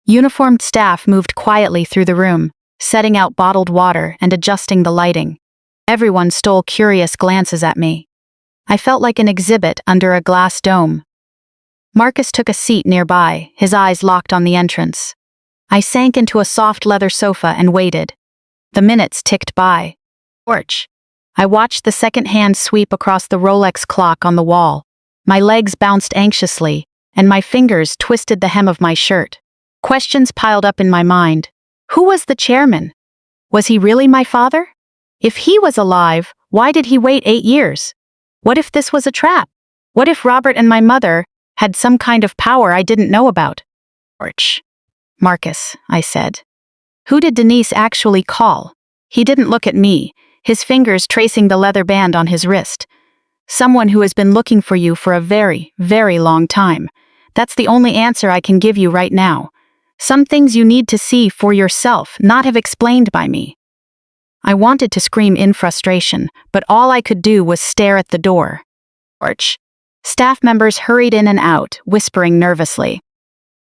Uniformed staff moved quietly through the room, setting out bottled water and adjusting the lighting. Everyone stole curious glances at me. I felt like an exhibit under a glass dome. Marcus took a seat nearby, his eyes locked on the entrance. I sank into a soft leather sofa and waited. The minutes ticked by. Orch. I watched the second hand sweep across the Rolex clock on the wall. My legs bounced anxiously, and my fingers twisted the hem of my shirt. Questions piled up in my mind. Who was the chairman? Was he really my father? If he was alive, why did he wait 8 years? What if this was a trap? What if Robert and my mother had some kind of power I didn't know about? Orch. Marcus, I said. Who did Denise actually call? He didn't look at me, his fingers tracing the leather band on his wrist. Someone who has been looking for you for a very, very long time. That's the only answer I can give you right now. Some things you need to see for yourself, not have explained by me. I wanted to scream in frustration, but all I could do was stare at the door. Porch. Staff members hurried in and out, whispering nervously.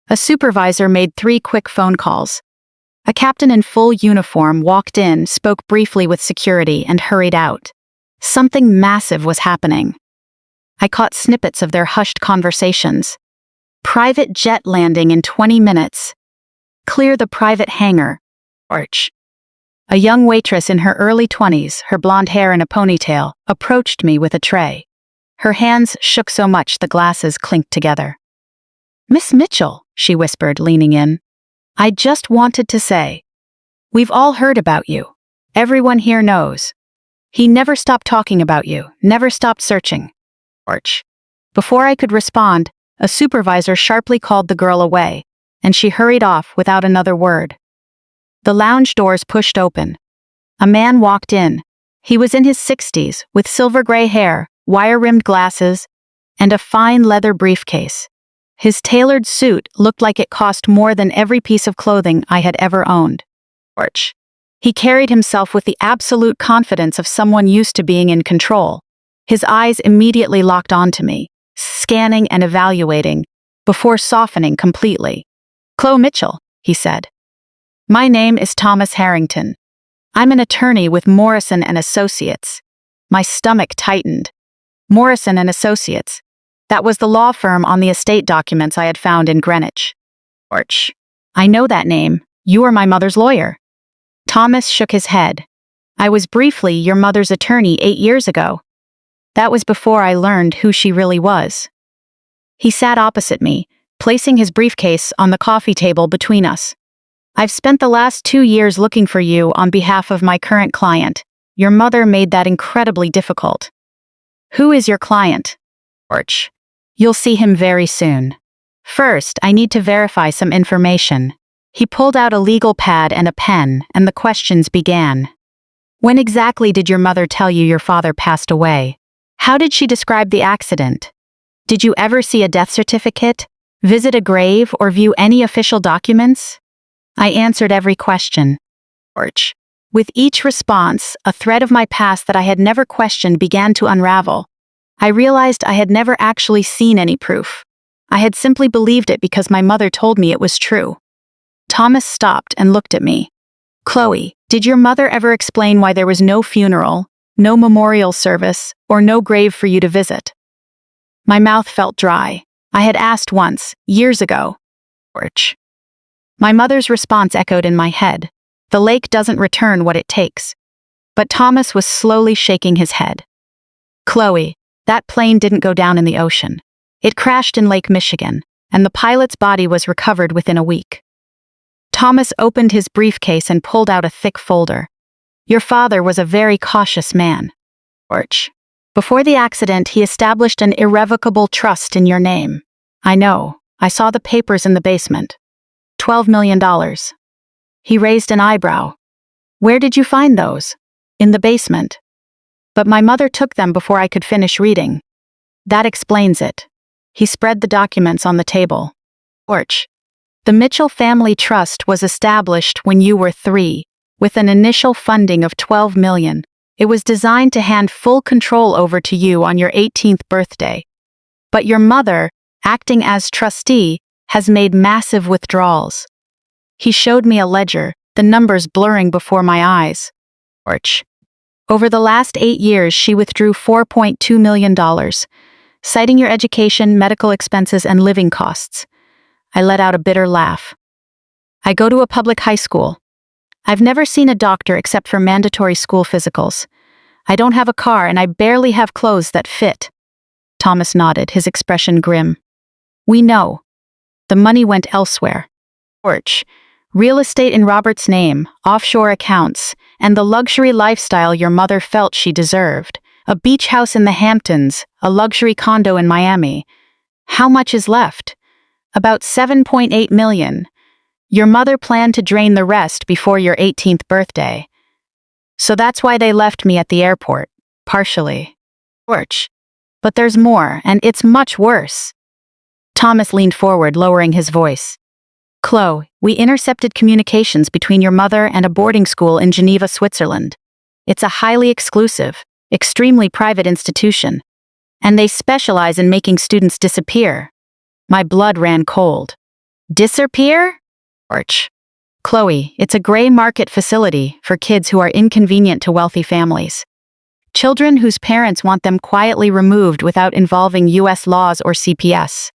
A supervisor made 3 quick phone calls. A captain in full uniform walked in, spoke briefly with security, and hurried out. Something massive was happening. I caught snippets of their hushed conversations. Private jet landing in 20 minutes. Clear the private hangar. Porch. A young waitress in her early 20s, her blonde hair in a ponytail, approached me with a tray. Her hands shook so much the glasses clinked together. "Miss Mitchell," she whispered, leaning in. "I just wanted to say, we've all heard about you. Everyone here knows. He never stopped talking about you, never stopped searching." Porch. Before I could respond, a supervisor sharply called the girl away, and she hurried off without another word. The lounge doors pushed open. A man walked in. He was in his 60s, with silver gray hair, wire-rimmed glasses, and a fine leather briefcase. His tailored suit looked like it cost more than every piece of clothing I had ever owned. Porch. He carried himself with the absolute confidence of someone used to being in control. His eyes immediately locked onto me, scanning and evaluating, before softening completely. "Chloe Mitchell," he said. "My name is Thomas Harrington. I'm an attorney with Morrison and Associates." My stomach tightened. Morrison and Associates. That was the law firm on the estate documents I had found in Greenwich. Porch. "I know that name. You are my mother's lawyer." Thomas shook his head. "I was briefly your mother's attorney 8 years ago. That was before I learned who she really was." He sat opposite me, placing his briefcase on the coffee table between us. "I've spent the last 2 years looking for you on behalf of my current client. Your mother made that incredibly difficult." "Who is your client?" Porch. "You'll see him very soon. First, I need to verify some information." He pulled out a legal pad and a pen, and the questions began. "When exactly did your mother tell you your father passed away? How did she describe the accident? Did you ever see a death certificate, visit a grave, or view any official documents?" I answered every question. Porch. With each response, a thread of my past that I had never questioned began to unravel. I realized I had never actually seen any proof. I had simply believed it because my mother told me it was true. Thomas stopped and looked at me. "Chloe, did your mother ever explain why there was no funeral, no memorial service, or no grave for you to visit?" My mouth felt dry. I had asked once, years ago. Porch. My mother's response echoed in my head. "The lake doesn't return what it takes." But Thomas was slowly shaking his head. "Chloe, that plane didn't go down in the ocean. It crashed in Lake Michigan, and the pilot's body was recovered within a week." Thomas opened his briefcase and pulled out a thick folder. "Your father was a very cautious man." Porch. "Before the accident, he established an irrevocable trust in your name." "I know. I saw the papers in the basement. $12 million. He raised an eyebrow. "Where did you find those?" "In the basement." "But my mother took them before I could finish reading." "That explains it." He spread the documents on the table. Porch. "The Mitchell Family Trust was established when you were 3, with an initial funding of $12 million. It was designed to hand full control over to you on your 18th birthday. But your mother, acting as trustee, has made massive withdrawals." He showed me a ledger, the numbers blurring before my eyes. Porch. "Over the last 8 years, she withdrew $4.2 million, citing your education, medical expenses, and living costs." I let out a bitter laugh. "I go to a public high school. I've never seen a doctor except for mandatory school physicals. I don't have a car, and I barely have clothes that fit." Thomas nodded, his expression grim. "We know. The money went elsewhere." Porch. "Real estate in Robert's name, offshore accounts, and the luxury lifestyle your mother felt she deserved. A beach house in the Hamptons, a luxury condo in Miami. How much is left?" "About $7.8 million. Your mother planned to drain the rest before your 18th birthday. So that's why they left me at the airport, partially." Porch. "But there's more, and it's much worse." Thomas leaned forward, lowering his voice. Chloe, we intercepted communications between your mother and a boarding school in Geneva, Switzerland. It's a highly exclusive, extremely private institution, and they specialize in making students disappear. My blood ran cold. Disappear? Arch. Chloe, it's a gray market facility for kids who are inconvenient to wealthy families. Children whose parents want them quietly removed without involving US laws or CPS.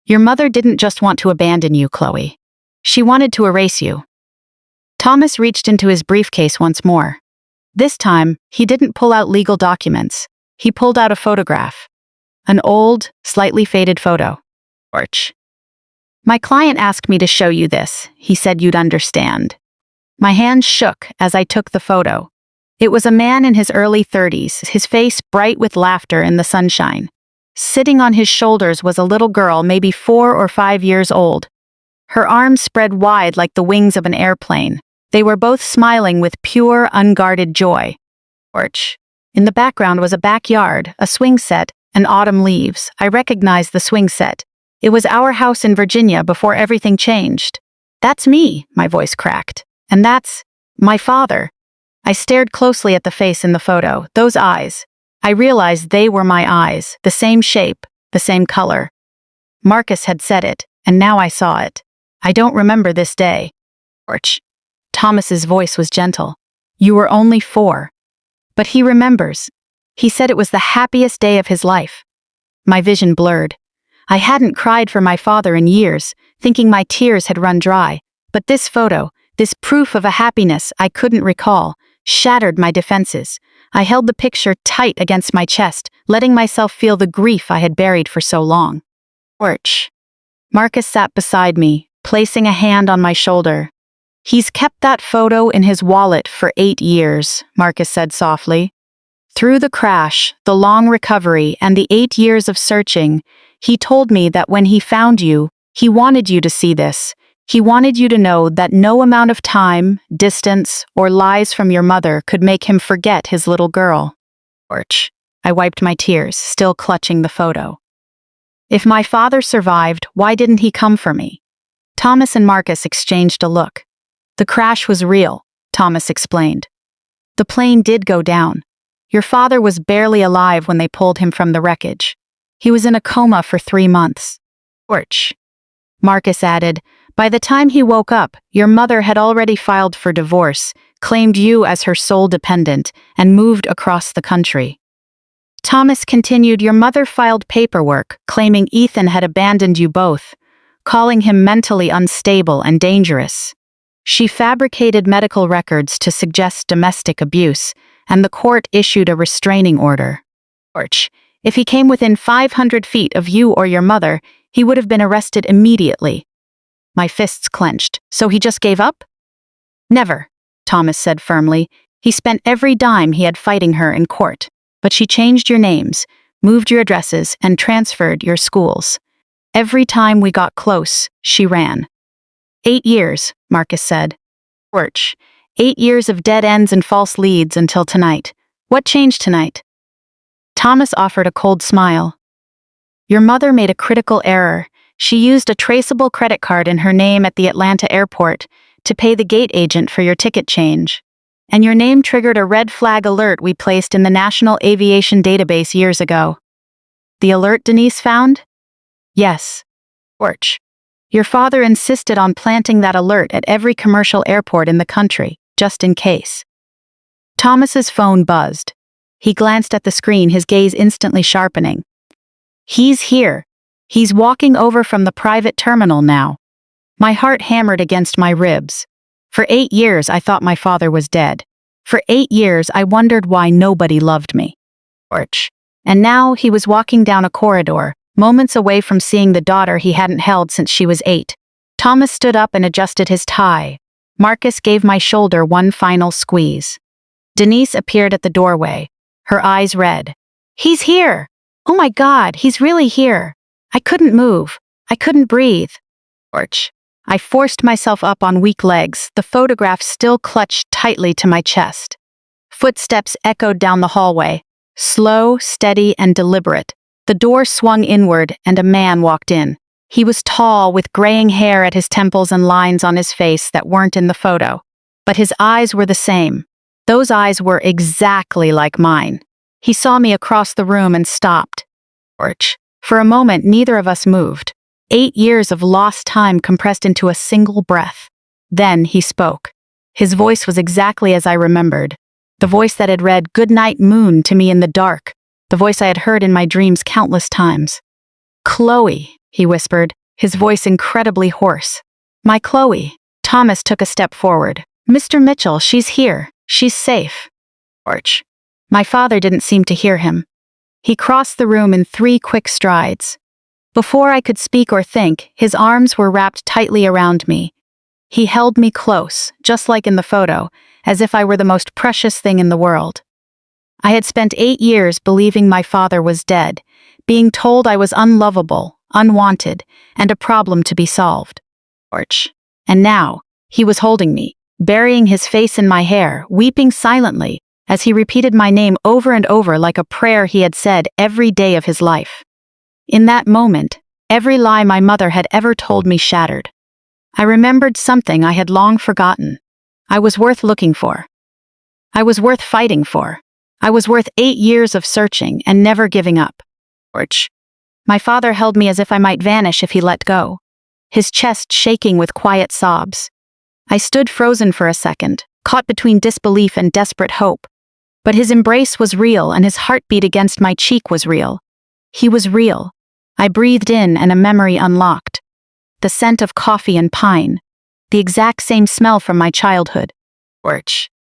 Your mother didn't just want to abandon you, Chloe. She wanted to erase you. Thomas reached into his briefcase once more. This time, he didn't pull out legal documents. He pulled out a photograph. An old, slightly faded photo. Arch. My client asked me to show you this. He said you'd understand. My hand shook as I took the photo. It was a man in his early 30s, his face bright with laughter in the sunshine. Sitting on his shoulders was a little girl, maybe 4 or 5 years old. Her arms spread wide like the wings of an airplane. They were both smiling with pure, unguarded joy. Porch. In the background was a backyard, a swing set, and autumn leaves. I recognized the swing set. It was our house in Virginia before everything changed. That's me, my voice cracked. And that's my father. I stared closely at the face in the photo, those eyes. I realized they were my eyes, the same shape, the same color. Marcus had said it, and now I saw it. I don't remember this day. Porch. Thomas's voice was gentle. You were only 4. But he remembers. He said it was the happiest day of his life. My vision blurred. I hadn't cried for my father in years, thinking my tears had run dry. But this photo, this proof of a happiness I couldn't recall, shattered my defenses. I held the picture tight against my chest, letting myself feel the grief I had buried for so long. Porch. Marcus sat beside me, placing a hand on my shoulder. He's kept that photo in his wallet for 8 years, Marcus said softly. Through the crash, the long recovery, and the 8 years of searching, he told me that when he found you, he wanted you to see this. He wanted you to know that no amount of time, distance, or lies from your mother could make him forget his little girl. Porch. I wiped my tears, still clutching the photo. If my father survived, why didn't he come for me? Thomas and Marcus exchanged a look. The crash was real, Thomas explained. The plane did go down. Your father was barely alive when they pulled him from the wreckage. He was in a coma for 3 months. Porch. Marcus added, by the time he woke up, your mother had already filed for divorce, claimed you as her sole dependent, and moved across the country. Thomas continued, your mother filed paperwork, claiming Ethan had abandoned you both, calling him mentally unstable and dangerous. She fabricated medical records to suggest domestic abuse, and the court issued a restraining order. Porch. If he came within 500 feet of you or your mother, he would have been arrested immediately. My fists clenched. So he just gave up? Never, Thomas said firmly. He spent every dime he had fighting her in court. But she changed your names, moved your addresses, and transferred your schools. Every time we got close, she ran. 8 years, Marcus said. Porch. 8 years of dead ends and false leads until tonight. What changed tonight? Thomas offered a cold smile. Your mother made a critical error. She used a traceable credit card in her name at the Atlanta airport to pay the gate agent for your ticket change. And your name triggered a red flag alert we placed in the National Aviation Database years ago. The alert Denise found? Yes. Porch. Your father insisted on planting that alert at every commercial airport in the country, just in case. Thomas's phone buzzed. He glanced at the screen, his gaze instantly sharpening. He's here. He's walking over from the private terminal now. My heart hammered against my ribs. For 8 years, I thought my father was dead. For 8 years, I wondered why nobody loved me. Porch. And now he was walking down a corridor, moments away from seeing the daughter he hadn't held since she was 8. Thomas stood up and adjusted his tie. Marcus gave my shoulder one final squeeze. Denise appeared at the doorway, her eyes red. He's here! Oh my God, he's really here! I couldn't move. I couldn't breathe. Porch. I forced myself up on weak legs, the photograph still clutched tightly to my chest. Footsteps echoed down the hallway, slow, steady, and deliberate. The door swung inward, and a man walked in. He was tall, with graying hair at his temples and lines on his face that weren't in the photo. But his eyes were the same. Those eyes were exactly like mine. He saw me across the room and stopped. For a moment, neither of us moved. 8 years of lost time compressed into a single breath. Then he spoke. His voice was exactly as I remembered. The voice that had read "Good Night, Moon" to me in the dark. The voice I had heard in my dreams countless times. "Chloe," he whispered, his voice incredibly hoarse. "My Chloe." Thomas took a step forward. "Mr. Mitchell, she's here. She's safe." My father didn't seem to hear him. He crossed the room in 3 quick strides. Before I could speak or think, his arms were wrapped tightly around me. He held me close, just like in the photo, as if I were the most precious thing in the world. I had spent 8 years believing my father was dead, being told I was unlovable, unwanted, and a problem to be solved. And now, he was holding me, burying his face in my hair, weeping silently, as he repeated my name over and over like a prayer he had said every day of his life. In that moment, every lie my mother had ever told me shattered. I remembered something I had long forgotten. I was worth looking for. I was worth fighting for. I was worth 8 years of searching and never giving up. My father held me as if I might vanish if he let go, his chest shaking with quiet sobs. I stood frozen for a second, caught between disbelief and desperate hope. But his embrace was real and his heartbeat against my cheek was real. He was real. I breathed in and a memory unlocked. The scent of coffee and pine. The exact same smell from my childhood.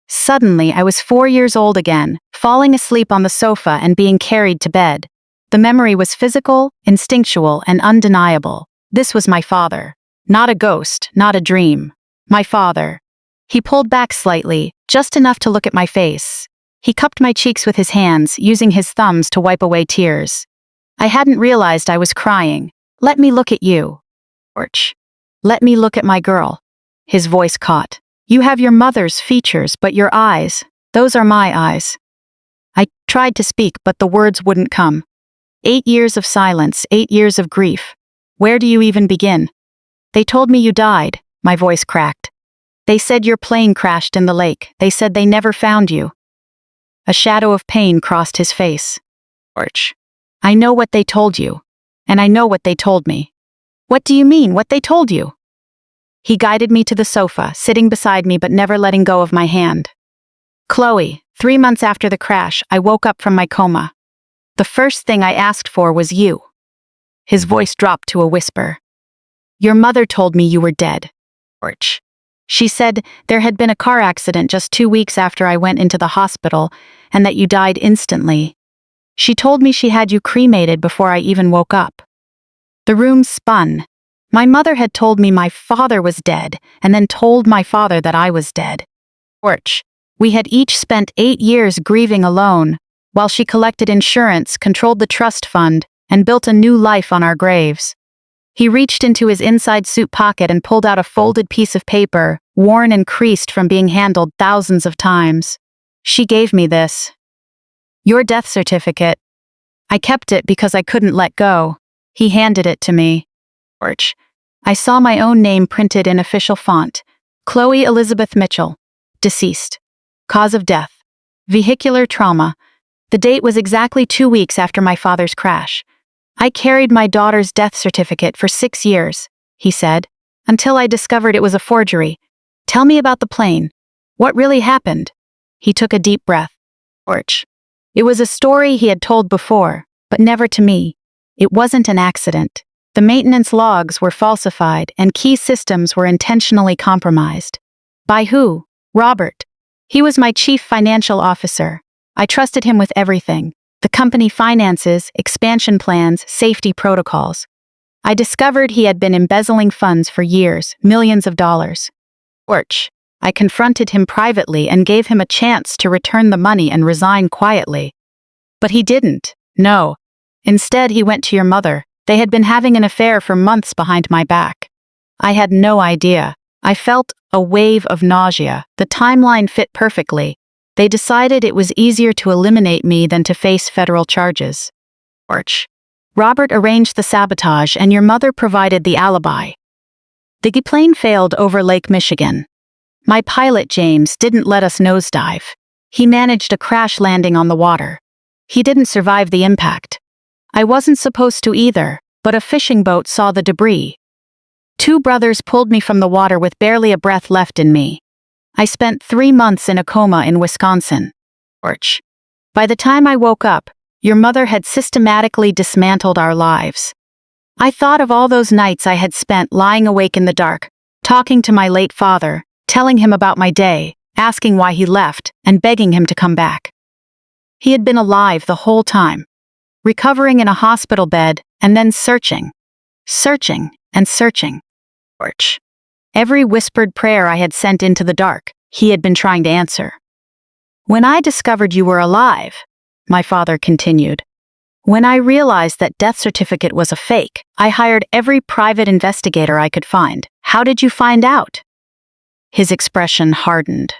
Suddenly, I was 4 years old again, falling asleep on the sofa and being carried to bed. The memory was physical, instinctual, and undeniable. This was my father. Not a ghost, not a dream. My father. He pulled back slightly, just enough to look at my face. He cupped my cheeks with his hands, using his thumbs to wipe away tears. I hadn't realized I was crying. "Let me look at you." "Let me look at my girl." His voice caught. "You have your mother's features, but your eyes, those are my eyes." I tried to speak, but the words wouldn't come. 8 years of silence, 8 years of grief. Where do you even begin? "They told me you died," my voice cracked. "They said your plane crashed in the lake. They said they never found you." A shadow of pain crossed his face. "I know what they told you. And I know what they told me." "What do you mean, what they told you?" He guided me to the sofa, sitting beside me but never letting go of my hand. "Chloe, 3 months after the crash, I woke up from my coma. The first thing I asked for was you." His voice dropped to a whisper. "Your mother told me you were dead. She said there had been a car accident just 2 weeks after I went into the hospital and that you died instantly. She told me she had you cremated before I even woke up." The room spun. My mother had told me my father was dead and then told my father that I was dead. We had each spent 8 years grieving alone, while she collected insurance, controlled the trust fund, and built a new life on our graves. He reached into his inside suit pocket and pulled out a folded piece of paper, worn and creased from being handled thousands of times. "She gave me this. Your death certificate." I kept it because I couldn't let go. He handed it to me. I saw my own name printed in official font. Chloe Elizabeth Mitchell. Deceased. Cause of death. Vehicular trauma. The date was exactly 2 weeks after my father's crash. "I carried my daughter's death certificate for 6 years," he said, "until I discovered it was a forgery. Tell me about the plane. What really happened?" He took a deep breath. It was a story he had told before, but never to me. It wasn't an accident. The maintenance logs were falsified and key systems were intentionally compromised. By who? Robert. He was my chief financial officer. I trusted him with everything. The company finances, expansion plans, safety protocols. I discovered he had been embezzling funds for years, millions of dollars. I confronted him privately and gave him a chance to return the money and resign quietly. But he didn't. No. Instead, he went to your mother. They had been having an affair for months behind my back. I had no idea. I felt a wave of nausea. The timeline fit perfectly. They decided it was easier to eliminate me than to face federal charges. Robert arranged the sabotage and your mother provided the alibi. The plane failed over Lake Michigan. My pilot, James, didn't let us nosedive. He managed a crash landing on the water. He didn't survive the impact. I wasn't supposed to either, but a fishing boat saw the debris. Two brothers pulled me from the water with barely a breath left in me. I spent 3 months in a coma in Wisconsin. By the time I woke up, your mother had systematically dismantled our lives. I thought of all those nights I had spent lying awake in the dark, talking to my late father, telling him about my day, asking why he left, and begging him to come back. He had been alive the whole time, recovering in a hospital bed, and then searching and searching. Every whispered prayer I had sent into the dark, he had been trying to answer. When I discovered you were alive, my father continued, when I realized that death certificate was a fake, I hired every private investigator I could find. How did you find out? His expression hardened.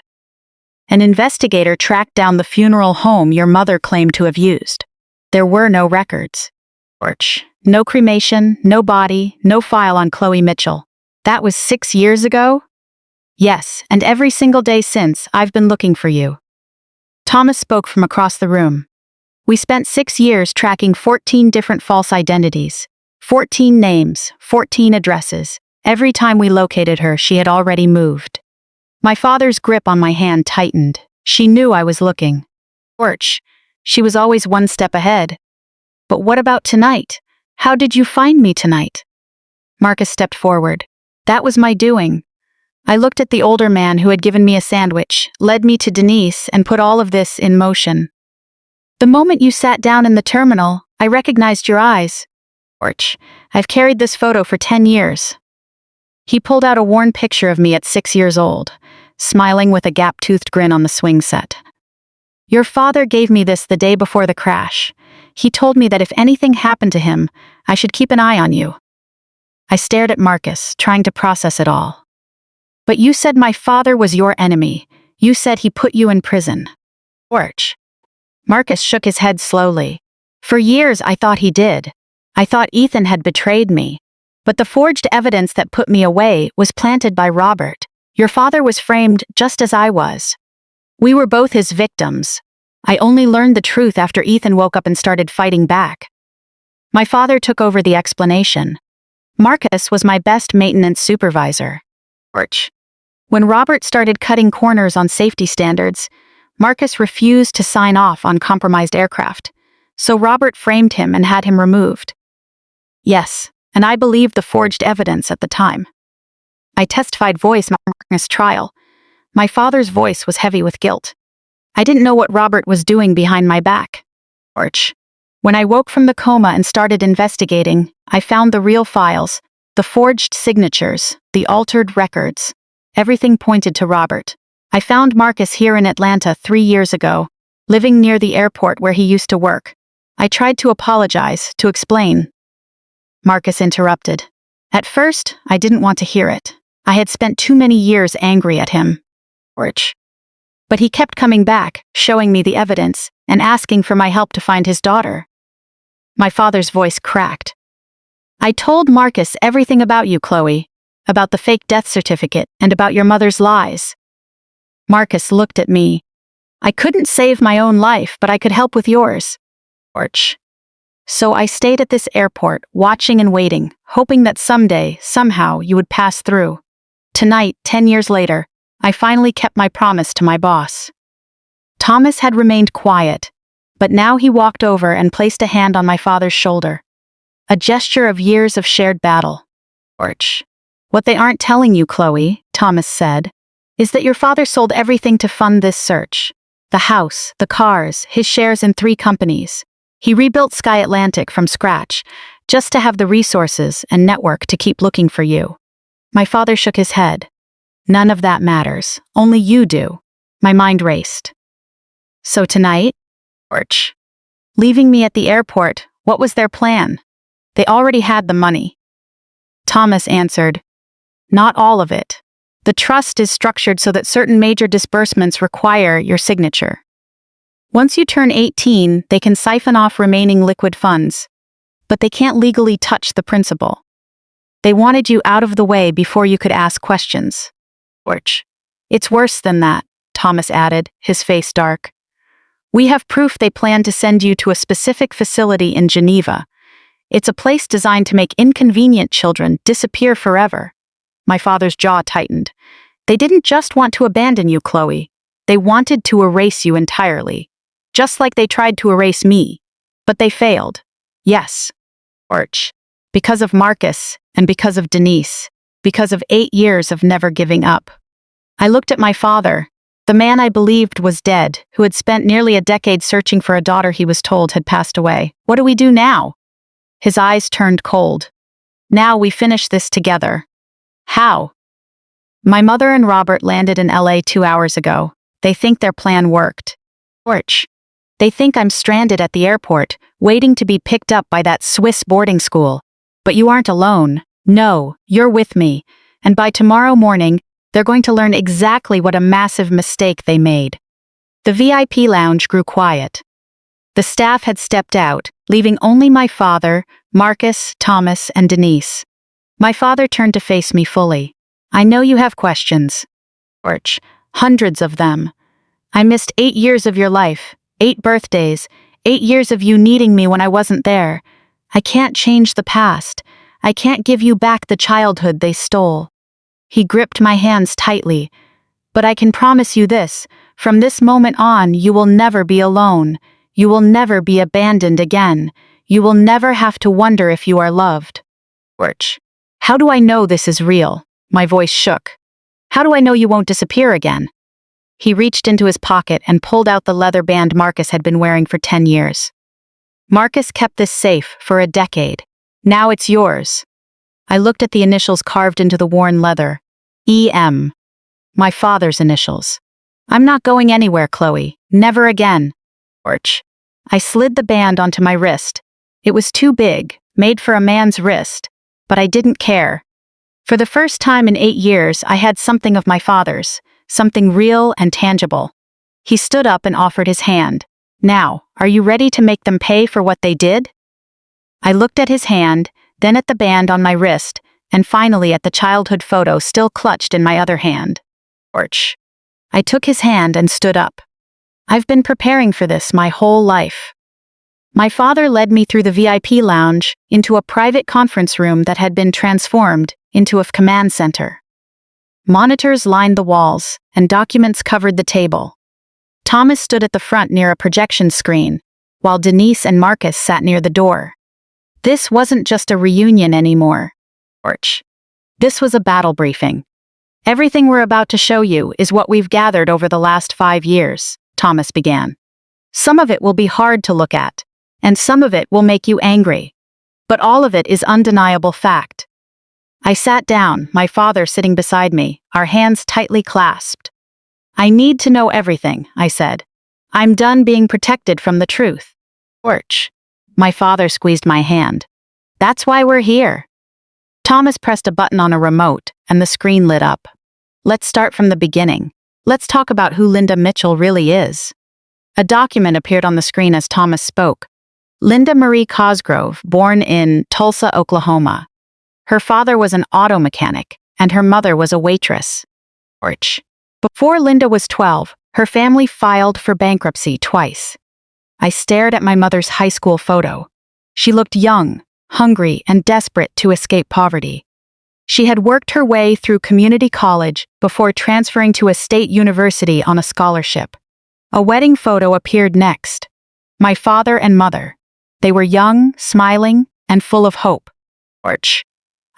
An investigator tracked down the funeral home your mother claimed to have used. There were no records. No cremation, no body, no file on Chloe Mitchell. That was 6 years ago? Yes, and every single day since, I've been looking for you. Thomas spoke from across the room. We spent 6 years tracking 14 different false identities, 14 names, 14 addresses. Every time we located her, she had already moved. My father's grip on my hand tightened. She knew I was looking. She was always one step ahead. But what about tonight? How did you find me tonight? Marcus stepped forward. That was my doing. I looked at the older man who had given me a sandwich, led me to Denise, and put all of this in motion. The moment you sat down in the terminal, I recognized your eyes. I've carried this photo for 10 years. He pulled out a worn picture of me at 6 years old, smiling with a gap-toothed grin on the swing set. Your father gave me this the day before the crash. He told me that if anything happened to him, I should keep an eye on you. I stared at Marcus, trying to process it all. But you said my father was your enemy. You said he put you in prison. Marcus shook his head slowly. For years I thought he did. I thought Ethan had betrayed me. But the forged evidence that put me away was planted by Robert. Your father was framed just as I was. We were both his victims. I only learned the truth after Ethan woke up and started fighting back. My father took over the explanation. Marcus was my best maintenance supervisor. When Robert started cutting corners on safety standards, Marcus refused to sign off on compromised aircraft, so Robert framed him and had him removed. Yes, and I believed the forged evidence at the time. I testified voice Marcus' trial. My father's voice was heavy with guilt. I didn't know what Robert was doing behind my back. When I woke from the coma and started investigating, I found the real files, the forged signatures, the altered records. Everything pointed to Robert. I found Marcus here in Atlanta 3 years ago, living near the airport where he used to work. I tried to apologize, to explain. Marcus interrupted. At first, I didn't want to hear it. I had spent too many years angry at him. But he kept coming back, showing me the evidence, and asking for my help to find his daughter. My father's voice cracked. I told Marcus everything about you, Chloe, about the fake death certificate and about your mother's lies. Marcus looked at me. I couldn't save my own life, but I could help with yours. So I stayed at this airport, watching and waiting, hoping that someday, somehow, you would pass through. Tonight, 10 years later, I finally kept my promise to my boss. Thomas had remained quiet, but now he walked over and placed a hand on my father's shoulder. A gesture of years of shared battle. What they aren't telling you, Chloe, Thomas said, is that your father sold everything to fund this search. The house, the cars, his shares in 3 companies. He rebuilt Sky Atlantic from scratch, just to have the resources and network to keep looking for you. My father shook his head. None of that matters. Only you do. My mind raced. So tonight? Leaving me at the airport, what was their plan? They already had the money. Thomas answered, not all of it. The trust is structured so that certain major disbursements require your signature. Once you turn 18, they can siphon off remaining liquid funds. but they can't legally touch the principal. They wanted you out of the way before you could ask questions. Orch. It's worse than that, Thomas added, his face dark. We have proof they plan to send you to a specific facility in Geneva. It's a place designed to make inconvenient children disappear forever. My father's jaw tightened. They didn't just want to abandon you, Chloe. They wanted to erase you entirely. Just like they tried to erase me. But they failed. Yes. Orch. Because of Marcus, and because of Denise. Because of 8 years of never giving up. I looked at my father, the man I believed was dead, who had spent nearly a decade searching for a daughter he was told had passed away. What do we do now? His eyes turned cold. Now we finish this together. How? My mother and Robert landed in LA 2 hours ago. They think their plan worked. Orch. They think I'm stranded at the airport, waiting to be picked up by that Swiss boarding school. But you aren't alone. No, you're with me. And by tomorrow morning, they're going to learn exactly what a massive mistake they made. The VIP lounge grew quiet. The staff had stepped out, leaving only my father, Marcus, Thomas, and Denise. My father turned to face me fully. I know you have questions. Orch. Hundreds of them. I missed 8 years of your life, 8 birthdays, 8 years of you needing me when I wasn't there. I can't change the past. I can't give you back the childhood they stole. He gripped my hands tightly. But I can promise you this, from this moment on, you will never be alone. You will never be abandoned again. You will never have to wonder if you are loved. Orch. How do I know this is real? My voice shook. How do I know you won't disappear again? He reached into his pocket and pulled out the leather band Marcus had been wearing for 10 years. Marcus kept this safe for a decade. Now it's yours. I looked at the initials carved into the worn leather. E.M. My father's initials. I'm not going anywhere, Chloe. Never again. Orch. I slid the band onto my wrist. It was too big, made for a man's wrist. But I didn't care. For the first time in 8 years, I had something of my father's, something real and tangible. He stood up and offered his hand. Now, are you ready to make them pay for what they did? I looked at his hand, then at the band on my wrist, and finally at the childhood photo still clutched in my other hand. Orch. I took his hand and stood up. I've been preparing for this my whole life. My father led me through the VIP lounge into a private conference room that had been transformed into a command center. Monitors lined the walls, and documents covered the table. Thomas stood at the front near a projection screen, while Denise and Marcus sat near the door. This wasn't just a reunion anymore. Orch. This was a battle briefing. Everything we're about to show you is what we've gathered over the last 5 years, Thomas began. Some of it will be hard to look at, and some of it will make you angry. But all of it is undeniable fact. I sat down, my father sitting beside me, our hands tightly clasped. I need to know everything, I said. I'm done being protected from the truth. Orch. My father squeezed my hand. That's why we're here. Thomas pressed a button on a remote, and the screen lit up. Let's start from the beginning. Let's talk about who Linda Mitchell really is. A document appeared on the screen as Thomas spoke. Linda Marie Cosgrove, born in Tulsa, Oklahoma. Her father was an auto mechanic, and her mother was a waitress. Orch. Before Linda was 12, her family filed for bankruptcy twice. I stared at my mother's high school photo. She looked young, hungry, and desperate to escape poverty. She had worked her way through community college before transferring to a state university on a scholarship. A wedding photo appeared next. My father and mother. They were young, smiling, and full of hope. Orch.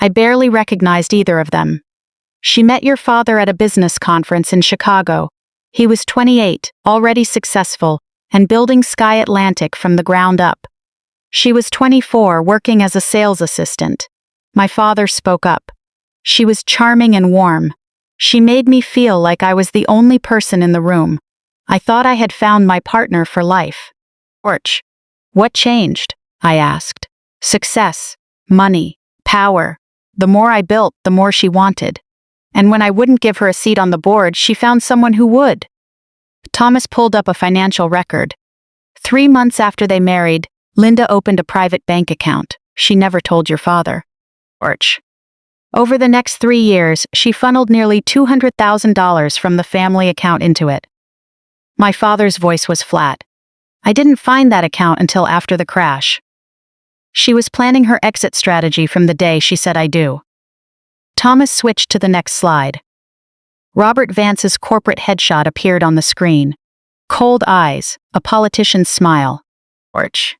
I barely recognized either of them. She met your father at a business conference in Chicago. He was 28, already successful, and building Sky Atlantic from the ground up. She was 24, working as a sales assistant. My father spoke up. She was charming and warm. She made me feel like I was the only person in the room. I thought I had found my partner for life. Orch. What changed? I asked. Success, money, power. The more I built, the more she wanted. And when I wouldn't give her a seat on the board, she found someone who would. Thomas pulled up a financial record. 3 months after they married, Linda opened a private bank account. She never told your father. Arch. Over the next 3 years, she funneled nearly $200,000 from the family account into it. My father's voice was flat. I didn't find that account until after the crash. She was planning her exit strategy from the day she said I do. Thomas switched to the next slide. Robert Vance's corporate headshot appeared on the screen. Cold eyes, a politician's smile. Arch.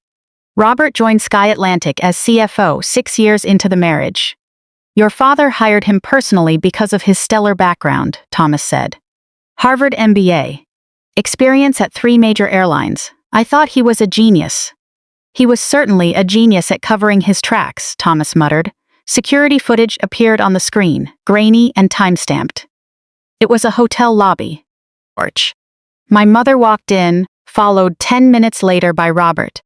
Robert joined Sky Atlantic as CFO 6 years into the marriage. Your father hired him personally because of his stellar background, Thomas said. Harvard MBA. Experience at 3 major airlines. I thought he was a genius. He was certainly a genius at covering his tracks, Thomas muttered. Security footage appeared on the screen, grainy and time-stamped. It was a hotel lobby. Arch. My mother walked in, followed 10 minutes later by Robert.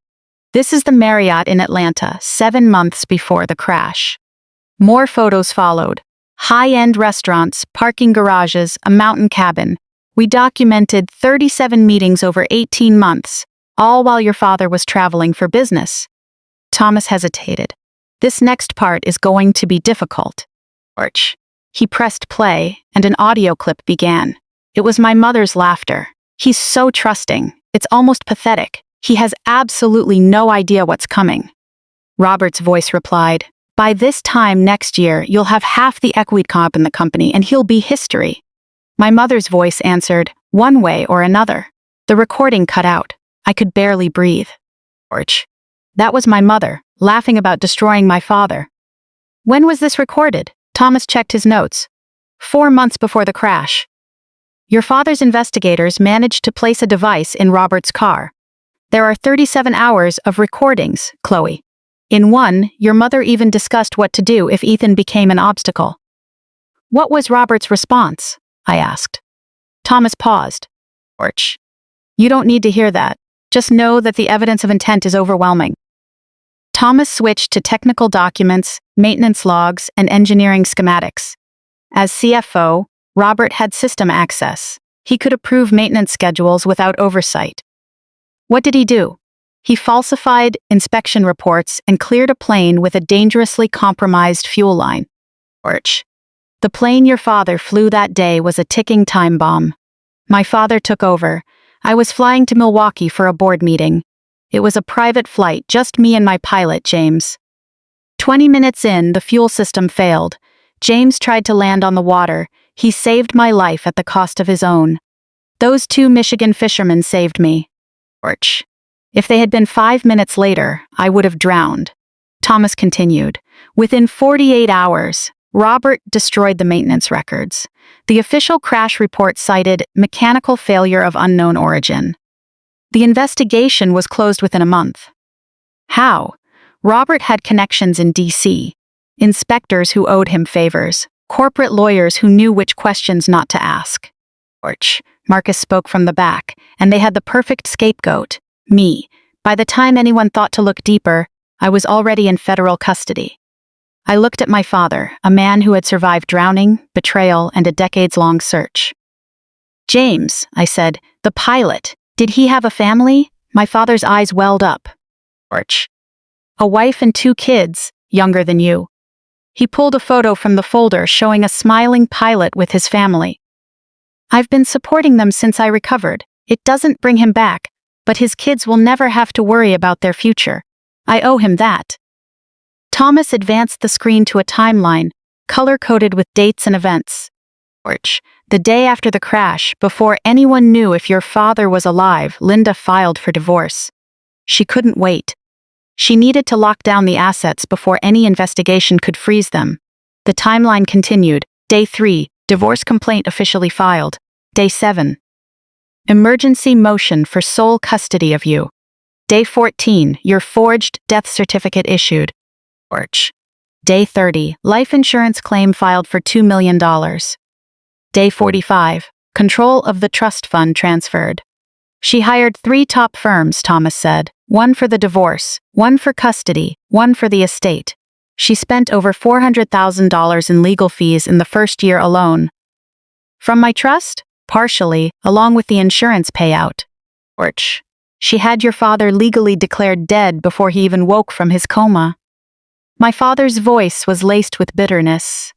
This is the Marriott in Atlanta, 7 months before the crash. More photos followed. High-end restaurants, parking garages, a mountain cabin. We documented 37 meetings over 18 months, all while your father was traveling for business. Thomas hesitated. This next part is going to be difficult. Arch. He pressed play, and an audio clip began. It was my mother's laughter. He's so trusting. It's almost pathetic. He has absolutely no idea what's coming. Robert's voice replied, by this time next year, you'll have half the equity comp in the company and he'll be history. My mother's voice answered, one way or another. The recording cut out. I could barely breathe. Arch. That was my mother, laughing about destroying my father. When was this recorded? Thomas checked his notes. 4 months before the crash. Your father's investigators managed to place a device in Robert's car. There are 37 hours of recordings, Chloe. In one, your mother even discussed what to do if Ethan became an obstacle. What was Robert's response? I asked. Thomas paused. Arch. You don't need to hear that. Just know that the evidence of intent is overwhelming. Thomas switched to technical documents, maintenance logs, and engineering schematics. As CFO, Robert had system access. He could approve maintenance schedules without oversight. What did he do? He falsified inspection reports and cleared a plane with a dangerously compromised fuel line. Arch. The plane your father flew that day was a ticking time bomb. My father took over. I was flying to Milwaukee for a board meeting. It was a private flight, just me and my pilot, James. 20 minutes in, the fuel system failed. James tried to land on the water. He saved my life at the cost of his own. Those 2 Michigan fishermen saved me. Arch. If they had been 5 minutes later, I would have drowned. Thomas continued. Within 48 hours, Robert destroyed the maintenance records. The official crash report cited mechanical failure of unknown origin. The investigation was closed within a month. How? Robert had connections in D.C., inspectors who owed him favors, corporate lawyers who knew which questions not to ask. Arch. Marcus spoke from the back, and they had the perfect scapegoat, me. By the time anyone thought to look deeper, I was already in federal custody. I looked at my father, a man who had survived drowning, betrayal, and a decades-long search. James, I said, the pilot, did he have a family? My father's eyes welled up. Arch. A wife and 2 kids, younger than you. He pulled a photo from the folder showing a smiling pilot with his family. I've been supporting them since I recovered. It doesn't bring him back, but his kids will never have to worry about their future. I owe him that. Thomas advanced the screen to a timeline, color-coded with dates and events. Arch. The day after the crash, before anyone knew if your father was alive, Linda filed for divorce. She couldn't wait. She needed to lock down the assets before any investigation could freeze them. The timeline continued. Day 3, divorce complaint officially filed. Day 7. Emergency motion for sole custody of you. Day 14, your forged death certificate issued. Arch. Day 30, life insurance claim filed for $2 million. Day 45, control of the trust fund transferred. She hired 3 top firms, Thomas said, one for the divorce, one for custody, one for the estate. She spent over $400,000 in legal fees in the first year alone. From my trust? Partially, along with the insurance payout. Arch. She had your father legally declared dead before he even woke from his coma. My father's voice was laced with bitterness.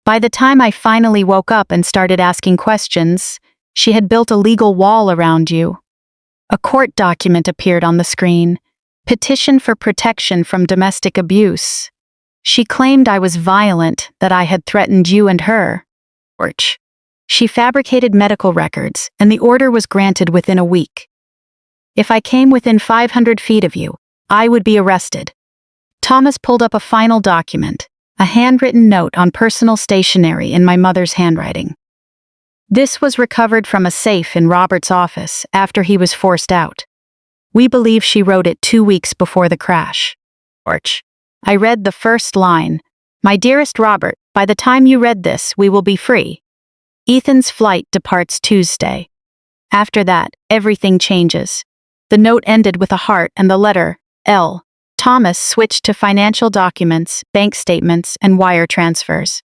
By the time I finally woke up and started asking questions, she had built a legal wall around you. A court document appeared on the screen. Petition for protection from domestic abuse. She claimed I was violent, that I had threatened you and her. Orch. She fabricated medical records, and the order was granted within a week. If I came within 500 feet of you, I would be arrested. Thomas pulled up a final document, a handwritten note on personal stationery in my mother's handwriting. This was recovered from a safe in Robert's office after he was forced out. We believe she wrote it 2 weeks before the crash. Orch. I read the first line. My dearest Robert, by the time you read this, we will be free. Ethan's flight departs Tuesday. After that, everything changes. The note ended with a heart and the letter L. Thomas switched to financial documents, bank statements, and wire transfers.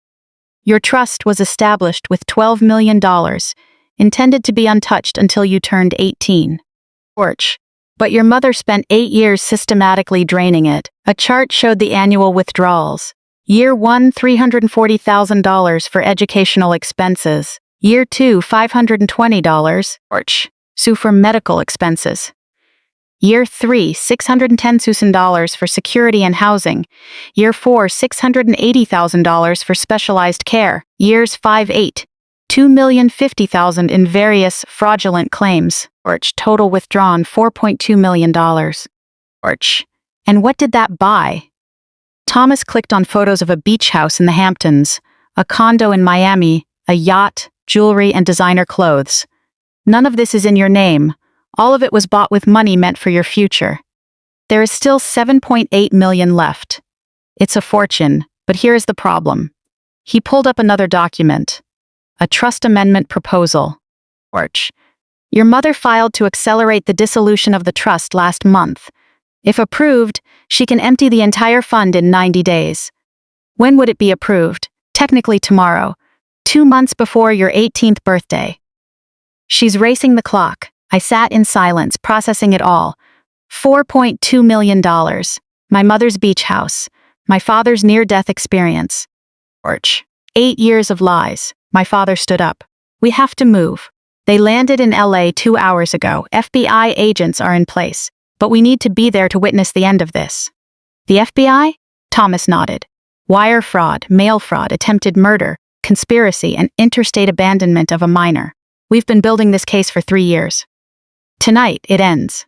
Your trust was established with $12 million, intended to be untouched until you turned 18. Orch. But your mother spent 8 years systematically draining it. A chart showed the annual withdrawals. Year 1, $340,000 for educational expenses. Year 2, $520. Orch. Sue for medical expenses. Year 3, $610,000 for security and housing. Year 4, $680,000 for specialized care. Years 5, 8, $2,050,000 in various fraudulent claims. Orch. Total withdrawn $4.2 million. Orch. And what did that buy? Thomas clicked on photos of a beach house in the Hamptons, a condo in Miami, a yacht, jewelry, and designer clothes. None of this is in your name. All of it was bought with money meant for your future. There is still $7.8 million left. It's a fortune, but here is the problem. He pulled up another document. A trust amendment proposal. Orch. Your mother filed to accelerate the dissolution of the trust last month. If approved, she can empty the entire fund in 90 days. When would it be approved? Technically tomorrow, 2 months before your 18th birthday. She's racing the clock. I sat in silence, processing it all. $4.2 million. My mother's beach house. My father's near-death experience. Orch. 8 years of lies. My father stood up. We have to move. They landed in LA 2 hours ago. FBI agents are in place. But we need to be there to witness the end of this. The FBI? Thomas nodded. Wire fraud, mail fraud, attempted murder, conspiracy, and interstate abandonment of a minor. We've been building this case for 3 years. Tonight, it ends.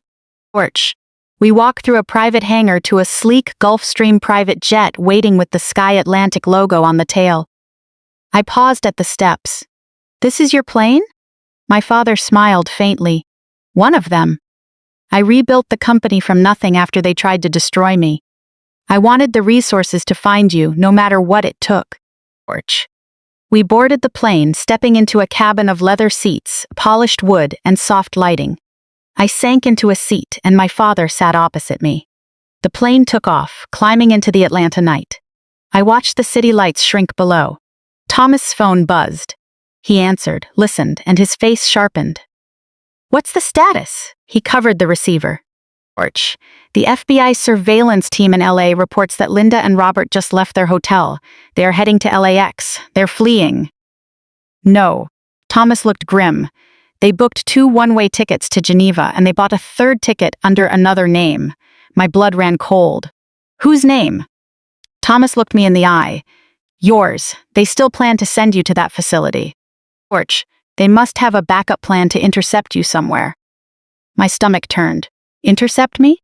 Orch. We walk through a private hangar to a sleek Gulfstream private jet waiting with the Sky Atlantic logo on the tail. I paused at the steps. This is your plane? My father smiled faintly. One of them. I rebuilt the company from nothing after they tried to destroy me. I wanted the resources to find you, no matter what it took. Orch. We boarded the plane, stepping into a cabin of leather seats, polished wood, and soft lighting. I sank into a seat, and my father sat opposite me. The plane took off, climbing into the Atlanta night. I watched the city lights shrink below. Thomas' phone buzzed. He answered, listened, and his face sharpened. What's the status? He covered the receiver. Orch. The FBI surveillance team in LA reports that Linda and Robert just left their hotel. They are heading to LAX. They're fleeing. No. Thomas looked grim. They booked 2 one-way tickets to Geneva, and they bought a 3rd ticket under another name. My blood ran cold. Whose name? Thomas looked me in the eye. Yours. They still plan to send you to that facility. Orch. They must have a backup plan to intercept you somewhere. My stomach turned. Intercept me?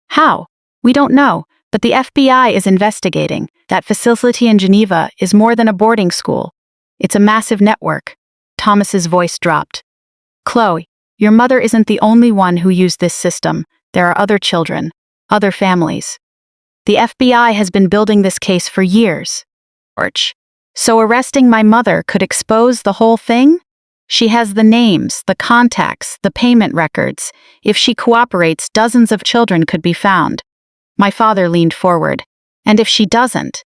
How? We don't know, but the FBI is investigating. That facility in Geneva is more than a boarding school. It's a massive network. Thomas's voice dropped. Chloe, your mother isn't the only one who used this system. There are other children, other families. The FBI has been building this case for years. Orch. So arresting my mother could expose the whole thing? She has the names, the contacts, the payment records. If she cooperates, dozens of children could be found. My father leaned forward. And if she doesn't?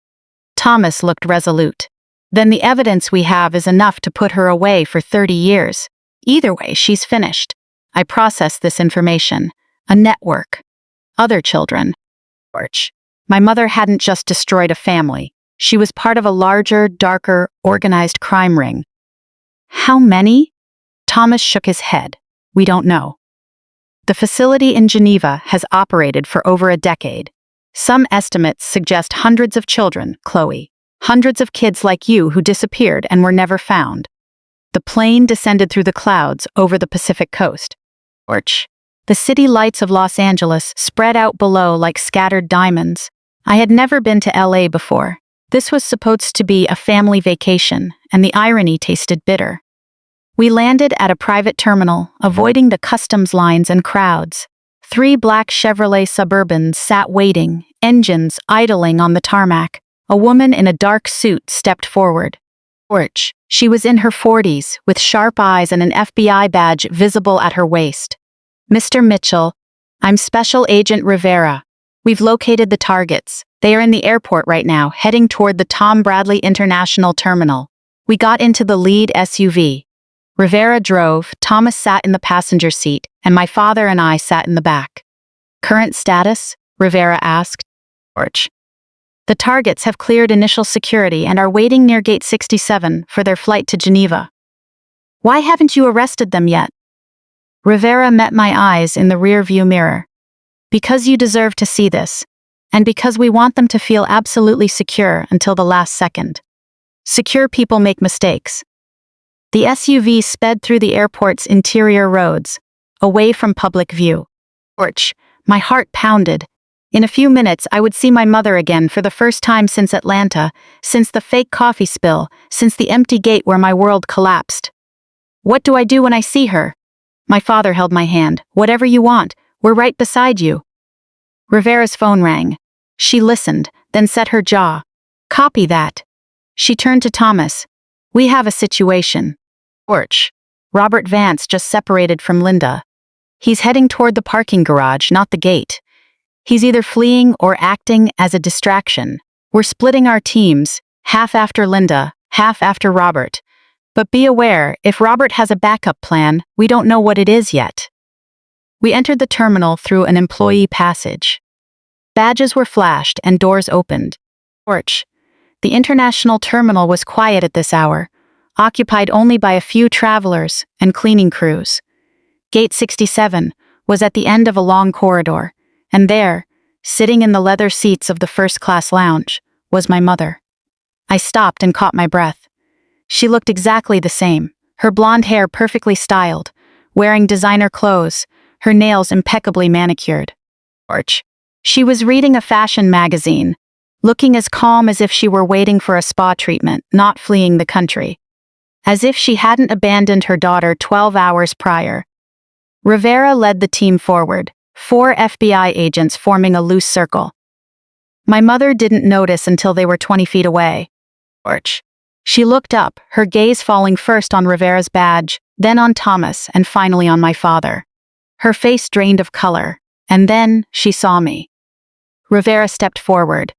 Thomas looked resolute. Then the evidence we have is enough to put her away for 30 years. Either way, she's finished. I processed this information. A network. Other children. Orch. My mother hadn't just destroyed a family. She was part of a larger, darker, organized crime ring. How many? Thomas shook his head. We don't know. The facility in Geneva has operated for over a decade. Some estimates suggest hundreds of children, Chloe. Hundreds of kids like you who disappeared and were never found. The plane descended through the clouds over the Pacific coast. The city lights of Los Angeles spread out below like scattered diamonds. I had never been to LA before. This was supposed to be a family vacation, and the irony tasted bitter. We landed at a private terminal, avoiding the customs lines and crowds. 3 black Chevrolet Suburbans sat waiting, engines idling on the tarmac. A woman in a dark suit stepped forward. She was in her 40s, with sharp eyes and an FBI badge visible at her waist. Mr. Mitchell, I'm Special Agent Rivera. We've located the targets. They are in the airport right now, heading toward the Tom Bradley International Terminal. We got into the lead SUV. Rivera drove, Thomas sat in the passenger seat, and my father and I sat in the back. Current status? Rivera asked. The targets have cleared initial security and are waiting near Gate 67 for their flight to Geneva. Why haven't you arrested them yet? Rivera met my eyes in the rear-view mirror. Because you deserve to see this, and because we want them to feel absolutely secure until the last second. Secure people make mistakes. The SUV sped through the airport's interior roads, away from public view. My heart pounded. In a few minutes, I would see my mother again for the first time since Atlanta, since the fake coffee spill, since the empty gate where my world collapsed. What do I do when I see her? My father held my hand. Whatever you want, we're right beside you. Rivera's phone rang. She listened, then set her jaw. Copy that. She turned to Thomas. We have a situation. Robert Vance just separated from Linda. He's heading toward the parking garage, not the gate. He's either fleeing or acting as a distraction. We're splitting our teams, half after Linda, half after Robert. But be aware, if Robert has a backup plan, we don't know what it is yet. We entered the terminal through an employee passage. Badges were flashed and doors opened. The international terminal was quiet at this hour, occupied only by a few travelers and cleaning crews. Gate 67 was at the end of a long corridor, and there, sitting in the leather seats of the first-class lounge, was my mother. I stopped and caught my breath. She looked exactly the same, her blonde hair perfectly styled, wearing designer clothes, her nails impeccably manicured. She was reading a fashion magazine, looking as calm as if she were waiting for a spa treatment, not fleeing the country. As if she hadn't abandoned her daughter 12 hours prior. Rivera led the team forward, 4 FBI agents forming a loose circle. My mother didn't notice until they were 20 feet away. She looked up, her gaze falling first on Rivera's badge, then on Thomas, and finally on my father. Her face drained of color, and then she saw me. Rivera stepped forward.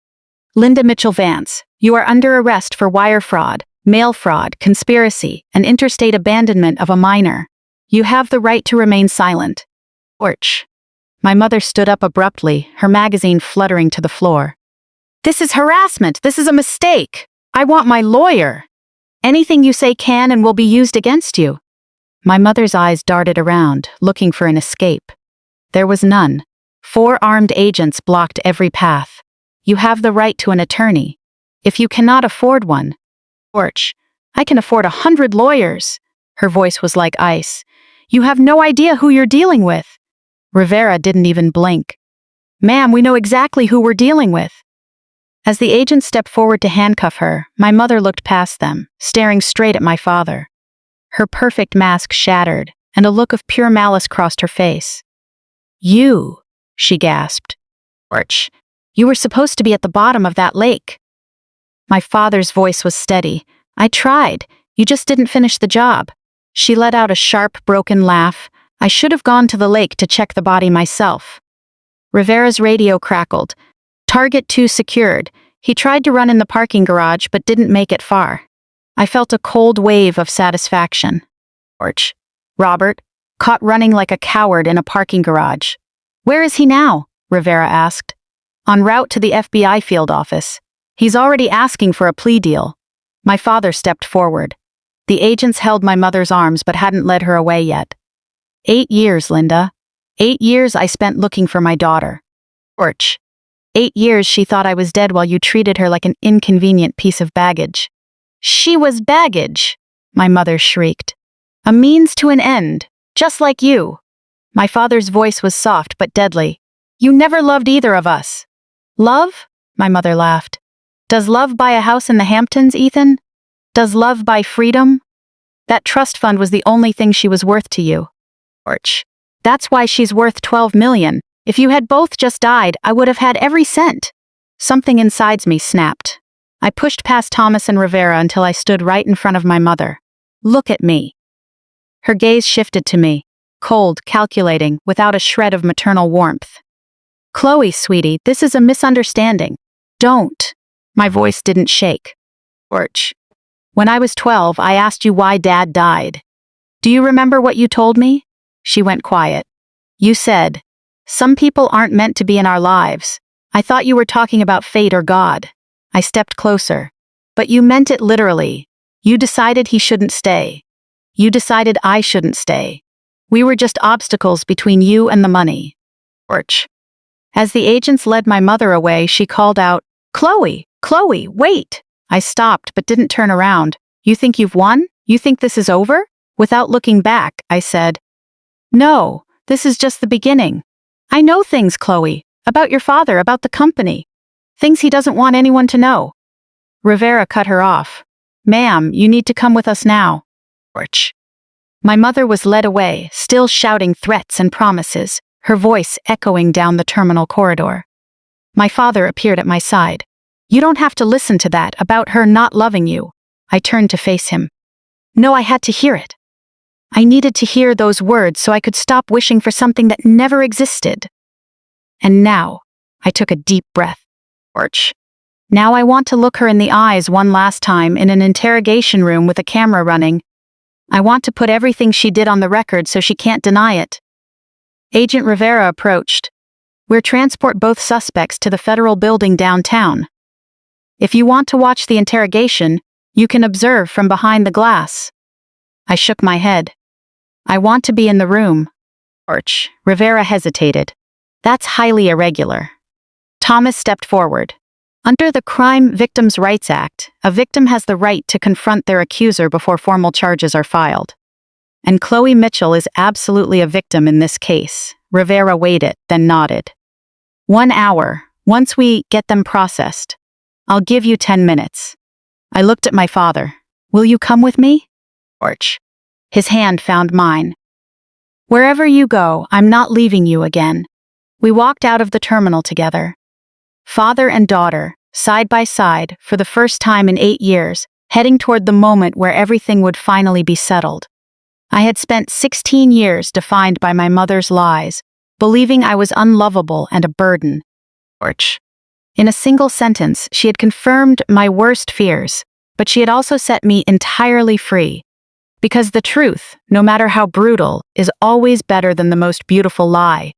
Linda Mitchell Vance, you are under arrest for wire fraud, mail fraud, conspiracy, and interstate abandonment of a minor. You have the right to remain silent. My mother stood up abruptly, her magazine fluttering to the floor. This is harassment. This is a mistake. I want my lawyer. Anything you say can and will be used against you. My mother's eyes darted around, looking for an escape. There was none. 4 armed agents blocked every path. You have the right to an attorney. If you cannot afford one, I can afford 100 lawyers. Her voice was like ice. You have no idea who you're dealing with. Rivera didn't even blink. Ma'am, we know exactly who we're dealing with. As the agent stepped forward to handcuff her, my mother looked past them, staring straight at my father. Her perfect mask shattered, and a look of pure malice crossed her face. You, she gasped. You were supposed to be at the bottom of that lake. My father's voice was steady. I tried. You just didn't finish the job. She let out a sharp, broken laugh. I should have gone to the lake to check the body myself. Rivera's radio crackled. Target 2 secured. He tried to run in the parking garage but didn't make it far. I felt a cold wave of satisfaction. Robert, caught running like a coward in a parking garage. Where is he now? Rivera asked. En route to the FBI field office. He's already asking for a plea deal. My father stepped forward. The agents held my mother's arms but hadn't led her away yet. 8 years, Linda. 8 years I spent looking for my daughter. Orch. 8 years she thought I was dead while you treated her like an inconvenient piece of baggage. She was baggage, my mother shrieked. A means to an end, just like you. My father's voice was soft but deadly. You never loved either of us. Love? My mother laughed. Does love buy a house in the Hamptons, Ethan? Does love buy freedom? That trust fund was the only thing she was worth to you. Orch. That's why she's worth 12 million. If you had both just died, I would have had every cent. Something inside me snapped. I pushed past Thomas and Rivera until I stood right in front of my mother. Look at me. Her gaze shifted to me, cold, calculating, without a shred of maternal warmth. Chloe, sweetie, this is a misunderstanding. Don't. My voice didn't shake. Orch. When I was 12, I asked you why Dad died. Do you remember what you told me? She went quiet. You said, some people aren't meant to be in our lives. I thought you were talking about fate or God. I stepped closer. But you meant it literally. You decided he shouldn't stay. You decided I shouldn't stay. We were just obstacles between you and the money. Orch. As the agents led my mother away, she called out, Chloe, Chloe, wait! I stopped but didn't turn around. You think you've won? You think this is over? Without looking back, I said, no, this is just the beginning. I know things, Chloe, about your father, about the company. Things he doesn't want anyone to know. Rivera cut her off. Ma'am, you need to come with us now. Orch. My mother was led away, still shouting threats and promises, her voice echoing down the terminal corridor. My father appeared at my side. You don't have to listen to that about her not loving you. I turned to face him. No, I had to hear it. I needed to hear those words so I could stop wishing for something that never existed. And now, I took a deep breath. Orch. Now I want to look her in the eyes one last time in an interrogation room with a camera running. I want to put everything she did on the record so she can't deny it. Agent Rivera approached. We'll transport both suspects to the federal building downtown. If you want to watch the interrogation, you can observe from behind the glass. I shook my head. I want to be in the room. Orch. Rivera hesitated. That's highly irregular. Thomas stepped forward. Under the Crime Victims' Rights Act, a victim has the right to confront their accuser before formal charges are filed. And Chloe Mitchell is absolutely a victim in this case. Rivera weighed it, then nodded. 1 hour, once we get them processed. I'll give you 10 minutes. I looked at my father. Will you come with me? Orch. His hand found mine. Wherever you go, I'm not leaving you again. We walked out of the terminal together. Father and daughter, side by side, for the first time in 8 years, heading toward the moment where everything would finally be settled. I had spent 16 years defined by my mother's lies, believing I was unlovable and a burden. Orch. In a single sentence, she had confirmed my worst fears, but she had also set me entirely free. Because the truth, no matter how brutal, is always better than the most beautiful lie.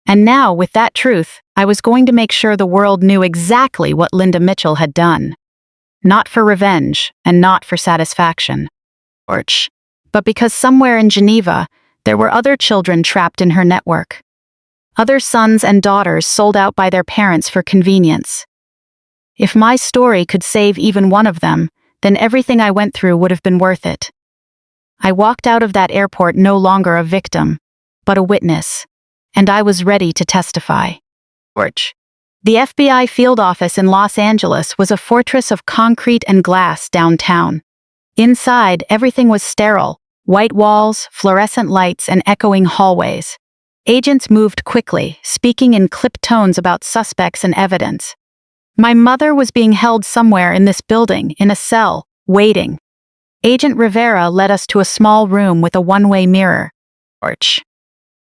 And now, with that truth, I was going to make sure the world knew exactly what Linda Mitchell had done. Not for revenge, and not for satisfaction. Orch. But because somewhere in Geneva, there were other children trapped in her network. Other sons and daughters sold out by their parents for convenience. If my story could save even one of them, then everything I went through would have been worth it. I walked out of that airport no longer a victim, but a witness, and I was ready to testify. Orch. The FBI field office in Los Angeles was a fortress of concrete and glass downtown. Inside, everything was sterile, white walls, fluorescent lights, and echoing hallways. Agents moved quickly, speaking in clipped tones about suspects and evidence. My mother was being held somewhere in this building, in a cell, waiting. Agent Rivera led us to a small room with a one-way mirror. Orch.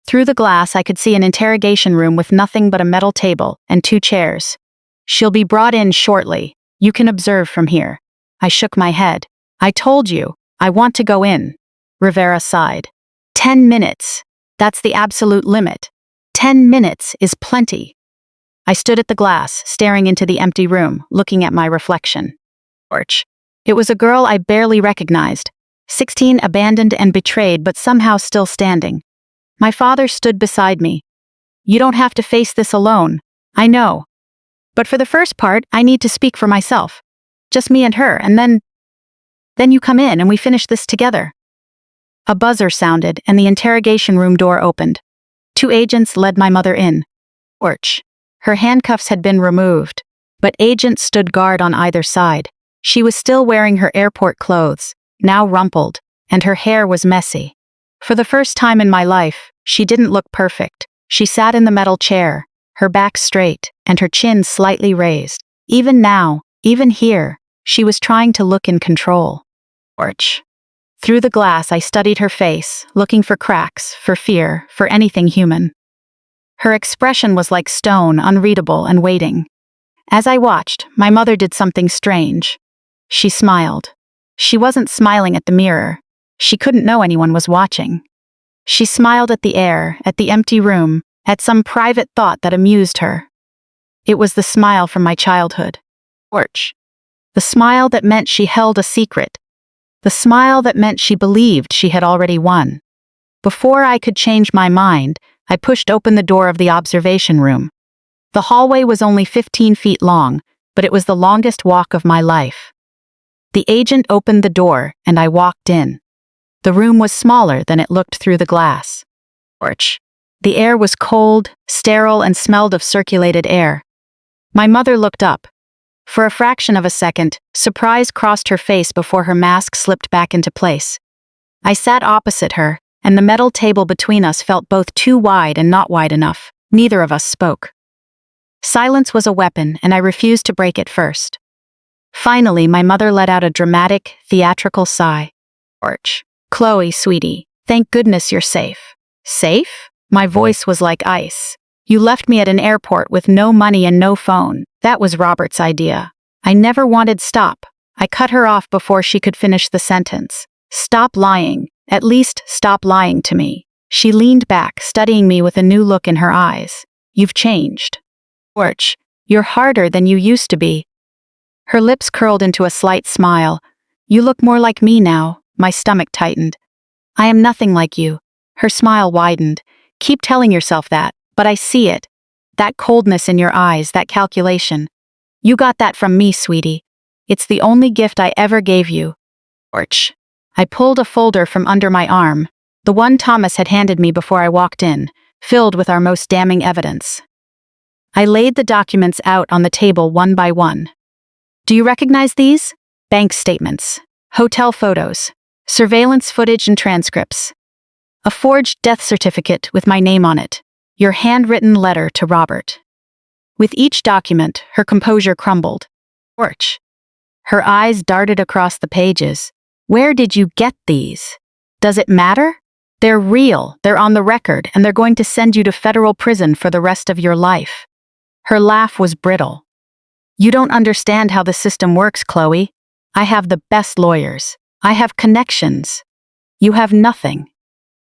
Through the glass, I could see an interrogation room with nothing but a metal table and 2 chairs. She'll be brought in shortly. You can observe from here. I shook my head. I told you, I want to go in. Rivera sighed. 10 minutes. That's the absolute limit. 10 minutes is plenty. I stood at the glass, staring into the empty room, looking at my reflection. Porch. It was a girl I barely recognized. 16, abandoned and betrayed, but somehow still standing. My father stood beside me. You don't have to face this alone. I know. But for the first part, I need to speak for myself. Just me and her, and then you come in and we finish this together. A buzzer sounded and the interrogation room door opened. 2 agents led my mother in. Porch. Her handcuffs had been removed, but agents stood guard on either side. She was still wearing her airport clothes, now rumpled, and her hair was messy. For the first time in my life, she didn't look perfect. She sat in the metal chair, her back straight, and her chin slightly raised. Even now, even here, she was trying to look in control. Porch. Through the glass, I studied her face, looking for cracks, for fear, for anything human. Her expression was like stone, unreadable and waiting. As I watched, my mother did something strange. She smiled. She wasn't smiling at the mirror. She couldn't know anyone was watching. She smiled at the air, at the empty room, at some private thought that amused her. It was the smile from my childhood. Porch. The smile that meant she held a secret. The smile that meant she believed she had already won. Before I could change my mind, I pushed open the door of the observation room. The hallway was only 15 feet long, but it was the longest walk of my life. The agent opened the door, and I walked in. The room was smaller than it looked through the glass. Porch. The air was cold, sterile, and smelled of circulated air. My mother looked up. For a fraction of a second, surprise crossed her face before her mask slipped back into place. I sat opposite her, and the metal table between us felt both too wide and not wide enough. Neither of us spoke. Silence was a weapon, and I refused to break it first. Finally, my mother let out a dramatic, theatrical sigh. Porch. Chloe, sweetie, thank goodness you're safe. Safe? My voice was like ice. You left me at an airport with no money and no phone. That was Robert's idea. I never wanted stop. I cut her off before she could finish the sentence. Stop lying. At least stop lying to me. She leaned back, studying me with a new look in her eyes. You've changed. Porch. You're harder than you used to be. Her lips curled into a slight smile. You look more like me now. My stomach tightened. I am nothing like you. Her smile widened. Keep telling yourself that, but I see it. That coldness in your eyes, that calculation. You got that from me, sweetie. It's the only gift I ever gave you. Porch. I pulled a folder from under my arm, the one Thomas had handed me before I walked in, filled with our most damning evidence. I laid the documents out on the table one by one. Do you recognize these? Bank statements, hotel photos, surveillance footage and transcripts. A forged death certificate with my name on it. Your handwritten letter to Robert. With each document, her composure crumbled. Porch. Her eyes darted across the pages. Where did you get these? Does it matter? They're real, they're on the record, and they're going to send you to federal prison for the rest of your life. Her laugh was brittle. You don't understand how the system works, Chloe. I have the best lawyers. I have connections. You have nothing.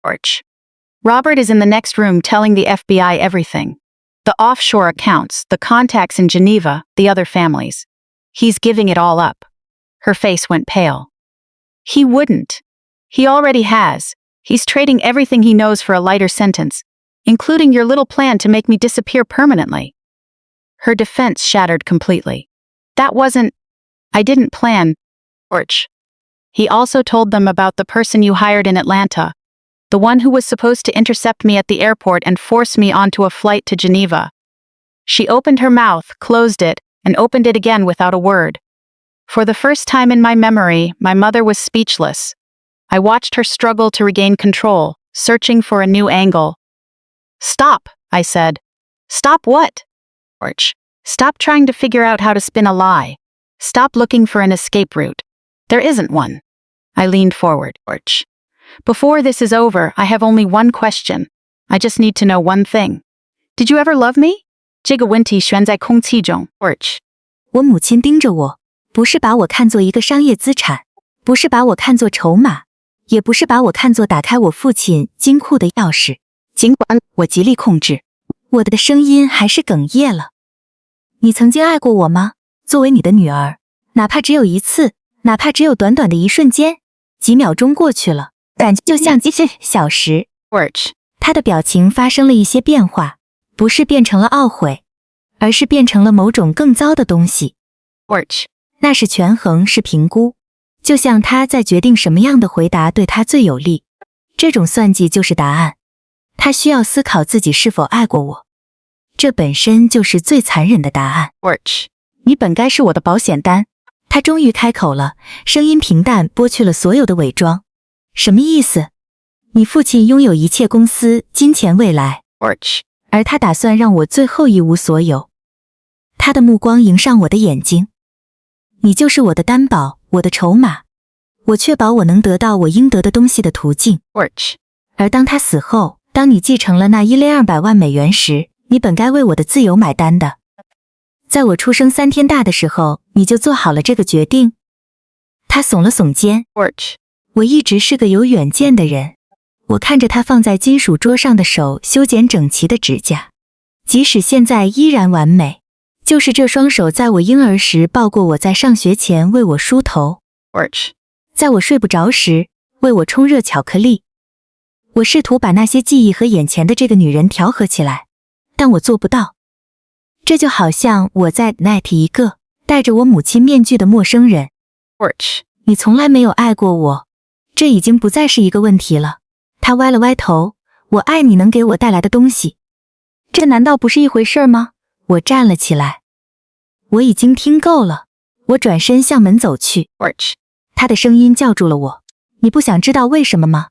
Porch. Robert is in the next room telling the FBI everything. The offshore accounts, the contacts in Geneva, the other families. He's giving it all up. Her face went pale. He wouldn't. He already has. He's trading everything he knows for a lighter sentence, including your little plan to make me disappear permanently. Her defense shattered completely. That wasn't... I didn't plan. Porch. He also told them about the person you hired in Atlanta, the one who was supposed to intercept me at the airport and force me onto a flight to Geneva. She opened her mouth, closed it, and opened it again without a word. For the first time in my memory, my mother was speechless. I watched her struggle to regain control, searching for a new angle. Stop, I said. Stop what? Porch. Stop trying to figure out how to spin a lie. Stop looking for an escape route. There isn't one. I leaned forward. Porch. Before this is over, I have only one question. I just need to know one thing. Did you ever love me? 这个问题悬在空气中。Porch. 我母亲盯着我，不是把我看作一个商业资产，不是把我看作筹码，也不是把我看作打开我父亲金库的钥匙。尽管我极力控制，我的声音还是哽咽了。你曾经爱过我吗？作为你的女儿，哪怕只有一次，哪怕只有短短的一瞬间，几秒钟过去了，感觉就像几小时。他的表情发生了一些变化，不是变成了懊悔，而是变成了某种更糟的东西。那是权衡，是评估，就像他在决定什么样的回答对他最有利。这种算计就是答案。他需要思考自己是否爱过我，这本身就是最残忍的答案。你本该是我的保险单。他终于开口了，声音平淡，剥去了所有的伪装。什么意思？你父亲拥有一切公司、金钱、未来，而他打算让我最后一无所有。他的目光迎上我的眼睛。你就是我的担保，我的筹码，我确保我能得到我应得的东西的途径。而当他死后，当你继承了那1,200万美元时，你本该为我的自由买单的。在我出生3天大的时候，你就做好了这个决定。他耸了耸肩。我一直是个有远见的人。我看着他放在金属桌上的手修剪整齐的指甲，即使现在依然完美。就是这双手在我婴儿时抱过我，在上学前为我梳头，在我睡不着时为我冲热巧克力。我试图把那些记忆和眼前的这个女人调和起来，但我做不到。这就好像我在 net 一个戴着我母亲面具的陌生人。你从来没有爱过我，这已经不再是一个问题了。他歪了歪头。我爱你能给我带来的东西，这难道不是一回事吗？我站了起来。我已经听够了。我转身向门走去。他的声音叫住了我。你不想知道为什么吗？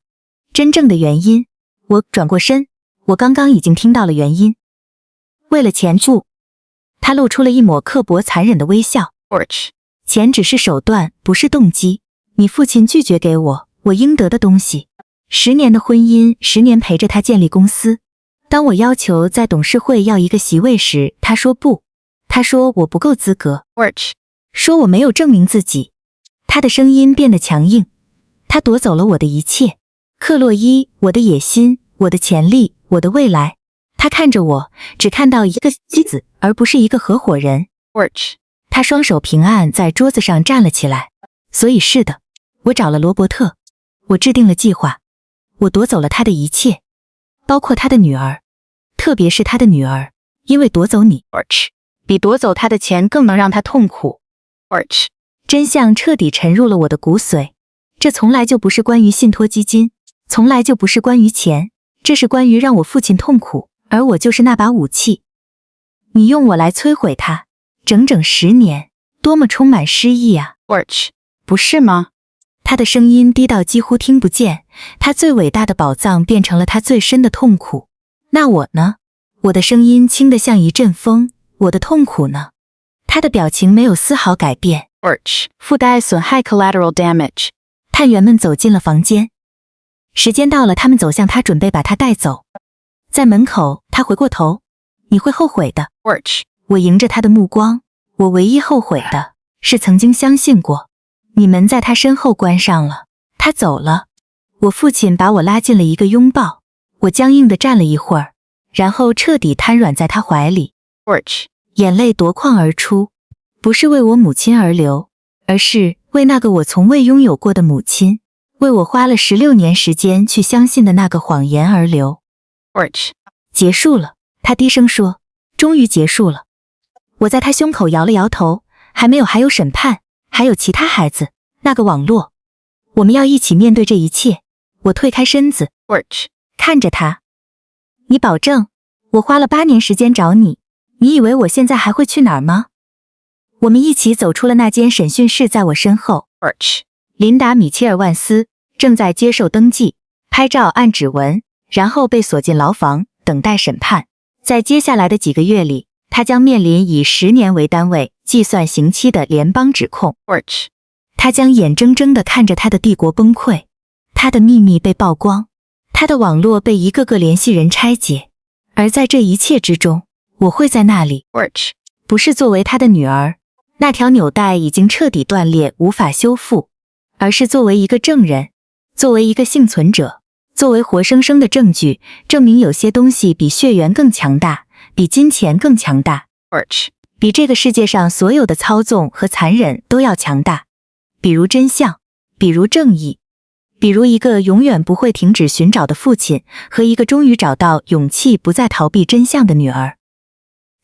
真正的原因。我转过身。我刚刚已经听到了原因。为了钱不。他露出了一抹刻薄残忍的微笑。钱只是手段，不是动机。你父亲拒绝给我应得的东西。10年的婚姻，10年陪着他建立公司。当我要求在董事会要一个席位时，他说不。他说我不够资格，说我没有证明自己。他的声音变得强硬。他夺走了我的一切，克洛伊，我的野心，我的潜力，我的未来。他看着我，只看到一个妻子，而不是一个合伙人。他双手平按在桌子上站了起来。所以是的，我找了罗伯特，我制定了计划，我夺走了他的一切，包括他的女儿，特别是他的女儿，因为夺走你，比夺走他的钱更能让他痛苦。真相彻底沉入了我的骨髓。这从来就不是关于信托基金，从来就不是关于钱，这是关于让我父亲痛苦，而我就是那把武器。你用我来摧毁他，整整10年，多么充满诗意啊！不是吗？他的声音低到几乎听不见。他最伟大的宝藏变成了他最深的痛苦。那我呢？我的声音轻得像一阵风。我的痛苦呢？他的表情没有丝毫改变。附带损害 collateral damage。探员们走进了房间。时间到了，他们走向他，准备把他带走。在门口，他回过头。你会后悔的。我迎着他的目光。我唯一后悔的是曾经相信过。你们在他身后关上了。他走了。我父亲把我拉进了一个拥抱。我僵硬地站了一会儿，然后彻底瘫软在他怀里。眼泪夺眶而出，不是为我母亲而流，而是为那个我从未拥有过的母亲，为我花了16年时间去相信的那个谎言而流。结束了，他低声说，终于结束了。我在他胸口摇了摇头，还有审判，还有其他孩子，那个网络，我们要一起面对这一切。我退开身子，看着他。你保证？我花了8年时间找你，你以为我现在还会去哪儿吗？我们一起走出了那间审讯室，在我身后。琳达·米切尔万斯正在接受登记、拍照、按指纹，然后被锁进牢房，等待审判。在接下来的几个月里，他将面临以10年为单位计算刑期的联邦指控。他将眼睁睁地看着他的帝国崩溃，他的秘密被曝光，他的网络被一个个联系人拆解。而在这一切之中，我会在那里，不是作为他的女儿，那条纽带已经彻底断裂，无法修复，而是作为一个证人，作为一个幸存者，作为活生生的证据，证明有些东西比血缘更强大，比金钱更强大，比这个世界上所有的操纵和残忍都要强大。比如真相，比如正义，比如一个永远不会停止寻找的父亲和一个终于找到勇气不再逃避真相的女儿。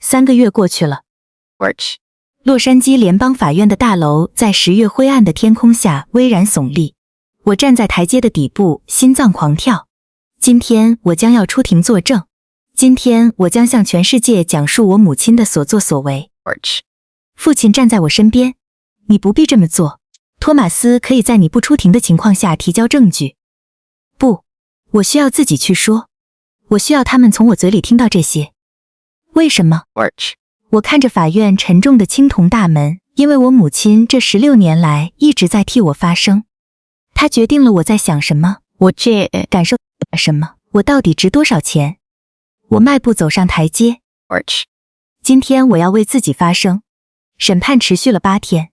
3个月过去了，洛杉矶联邦法院的大楼在10月灰暗的天空下巍然耸立。我站在台阶的底部，心脏狂跳。今天我将要出庭作证，今天我将向全世界讲述我母亲的所作所为。父亲站在我身边，你不必这么做，托马斯可以在你不出庭的情况下提交证据。不，我需要自己去说，我需要他们从我嘴里听到这些。为什么？我看着法院沉重的青铜大门，因为我母亲这16年来一直在替我发声。她决定了我在想什么，我感受什么，我到底值多少钱。我迈步走上台阶。今天我要为自己发声。审判持续了8天。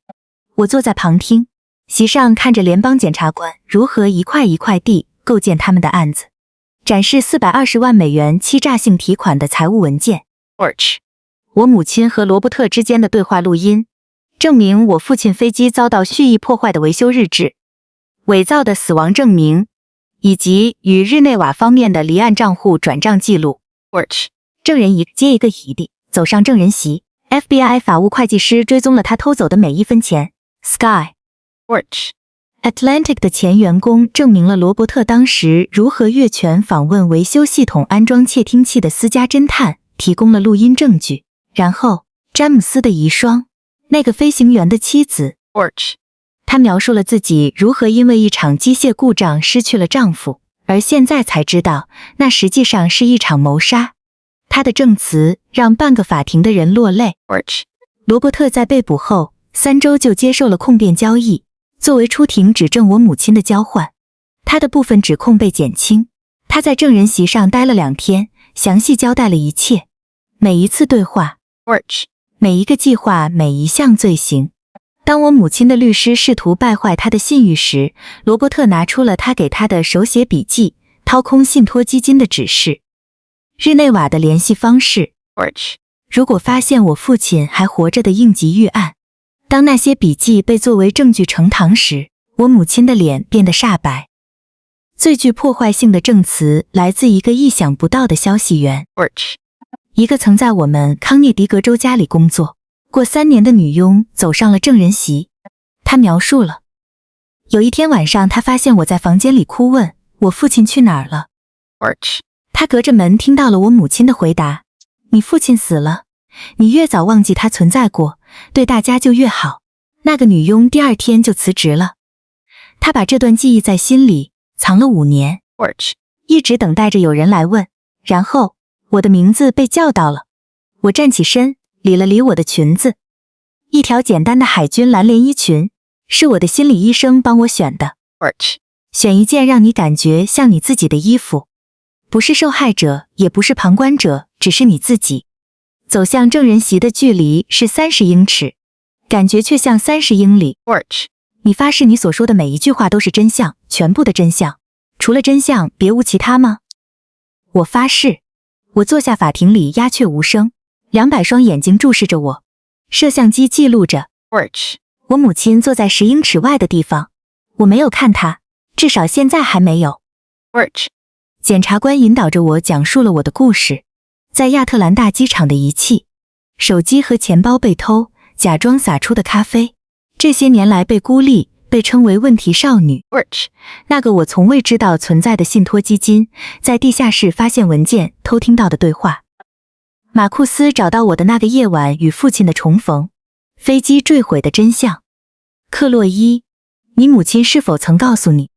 我坐在旁听席上，看着联邦检察官如何一块一块地构建他们的案子，展示420万美元欺诈性提款的财务文件。我母亲和罗伯特之间的对话录音，证明我父亲飞机遭到蓄意破坏的维修日志，伪造的死亡证明，以及与日内瓦方面的离岸账户转账记录。证人一个接一个地走上证人席。FBI 法务会计师追踪了他偷走的每一分钱。Atlantic 的前员工证明了罗伯特当时如何越权访问维修系统安装窃听器的私家侦探，提供了录音证据。然后詹姆斯的遗孀，那个飞行员的妻子，她描述了自己如何因为一场机械故障失去了丈夫，而现在才知道那实际上是一场谋杀。她的证词让半个法庭的人落泪。罗伯特在被捕后3周就接受了控辩交易，作为出庭指证我母亲的交换。他的部分指控被减轻。他在证人席上待了2天，详细交代了一切，每一次对话，每一个计划，每一项罪行。当我母亲的律师试图败坏他的信誉时，罗伯特拿出了他给他的手写笔记，掏空信托基金的指示，日内瓦的联系方式，如果发现我父亲还活着的应急预案。当那些笔记被作为证据呈堂时，我母亲的脸变得煞白。最具破坏性的证词来自一个意想不到的消息源，一个曾在我们康涅狄格州家里工作过3年的女佣走上了证人席。她描述了，有一天晚上，她发现我在房间里哭，问我父亲去哪儿了。她隔着门听到了我母亲的回答，你父亲死了，你越早忘记他存在过，对大家就越好。那个女佣第2天就辞职了。她把这段记忆在心里藏了5年，一直等待着有人来问。然后我的名字被叫到了，我站起身，理了理我的裙子，一条简单的海军蓝连衣裙，是我的心理医生帮我选的。选一件让你感觉像你自己的衣服，不是受害者，也不是旁观者，只是你自己。走向证人席的距离是30英尺，感觉却像30英里。你发誓你所说的每一句话都是真相，全部的真相，除了真相别无其他吗？我发誓。我坐下，法庭里鸦雀无声，200双眼睛注视着我，摄像机记录着。我母亲坐在10英尺外的地方，我没有看她，至少现在还没有。检察官引导着我讲述了我的故事，在亚特兰大机场的遗弃，手机和钱包被偷，假装洒出的咖啡，这些年来被孤立，被称为问题少女。那个我从未知道存在的信托基金，在地下室发现文件，偷听到的对话。马库斯找到我的那个夜晚与父亲的重逢，飞机坠毁的真相。克洛伊，你母亲是否曾告诉你，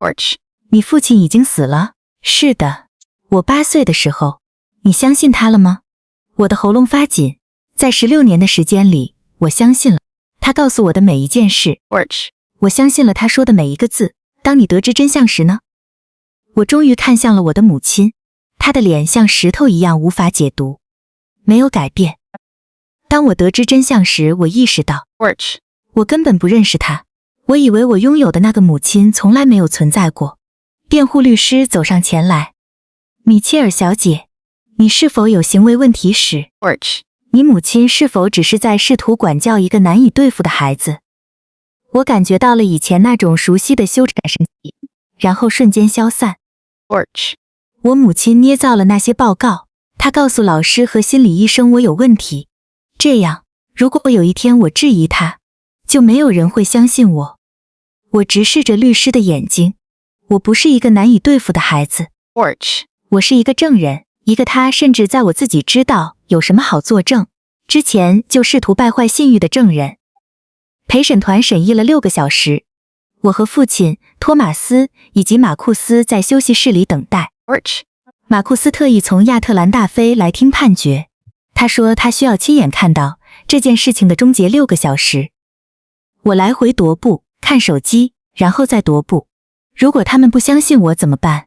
你父亲已经死了？是的，我8岁的时候。你相信他了吗？我的喉咙发紧，在16年的时间里，我相信了他告诉我的每一件事。我相信了他说的每一个字。当你得知真相时呢？我终于看向了我的母亲，她的脸像石头一样无法解读，没有改变。当我得知真相时，我意识到，我根本不认识她。我以为我拥有的那个母亲从来没有存在过。辩护律师走上前来，米切尔小姐，你是否有行为问题史？你母亲是否只是在试图管教一个难以对付的孩子？我感觉到了以前那种熟悉的羞耻感升起，然后瞬间消散。我母亲捏造了那些报告，她告诉老师和心理医生我有问题，这样如果有一天我质疑她，就没有人会相信我。我直视着律师的眼睛，我不是一个难以对付的孩子，我是一个证人，一个他甚至在我自己知道有什么好作证之前就试图败坏信誉的证人。陪审团审议了6个小时，我和父亲、托马斯以及马库斯在休息室里等待。马库斯特意从亚特兰大飞来听判决，他说他需要亲眼看到这件事情的终结6个小时。我来回踱步，看手机，然后再踱步。如果他们不相信我怎么办？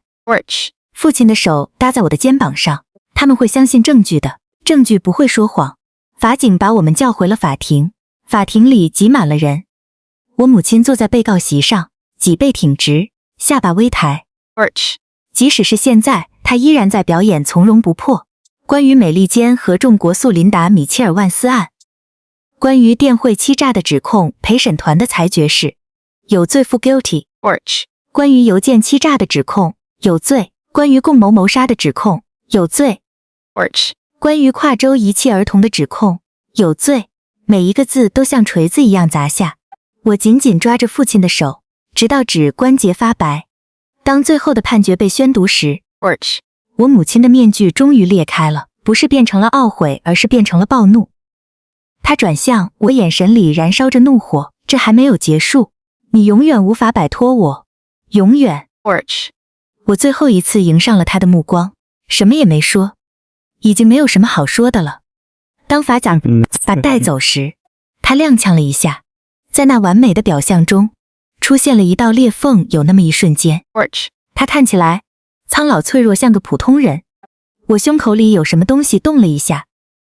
父亲的手搭在我的肩膀上，他们会相信证据的，证据不会说谎。法警把我们叫回了法庭，法庭里挤满了人。我母亲坐在被告席上，脊背挺直，下巴微抬。即使是现在，她依然在表演从容不迫。关于美利坚合众国诉琳达·米切尔万斯案，关于电汇欺诈的指控，陪审团的裁决是有罪负 guilty。关于邮件欺诈的指控，有罪。关于共谋谋杀的指控，有罪。关于跨州遗弃儿童的指控，有罪。每一个字都像锤子一样砸下。我紧紧抓着父亲的手，直到指关节发白。当最后的判决被宣读时，我母亲的面具终于裂开了，不是变成了懊悔，而是变成了暴怒。她转向我，眼神里燃烧着怒火。这还没有结束，你永远无法摆脱我，永远。我最后一次迎上了他的目光，什么也没说，已经没有什么好说的了。当法长把带走时，他踉跄了一下，在那完美的表象中出现了一道裂缝，有那么一瞬间，他看起来苍老脆弱，像个普通人。我胸口里有什么东西动了一下，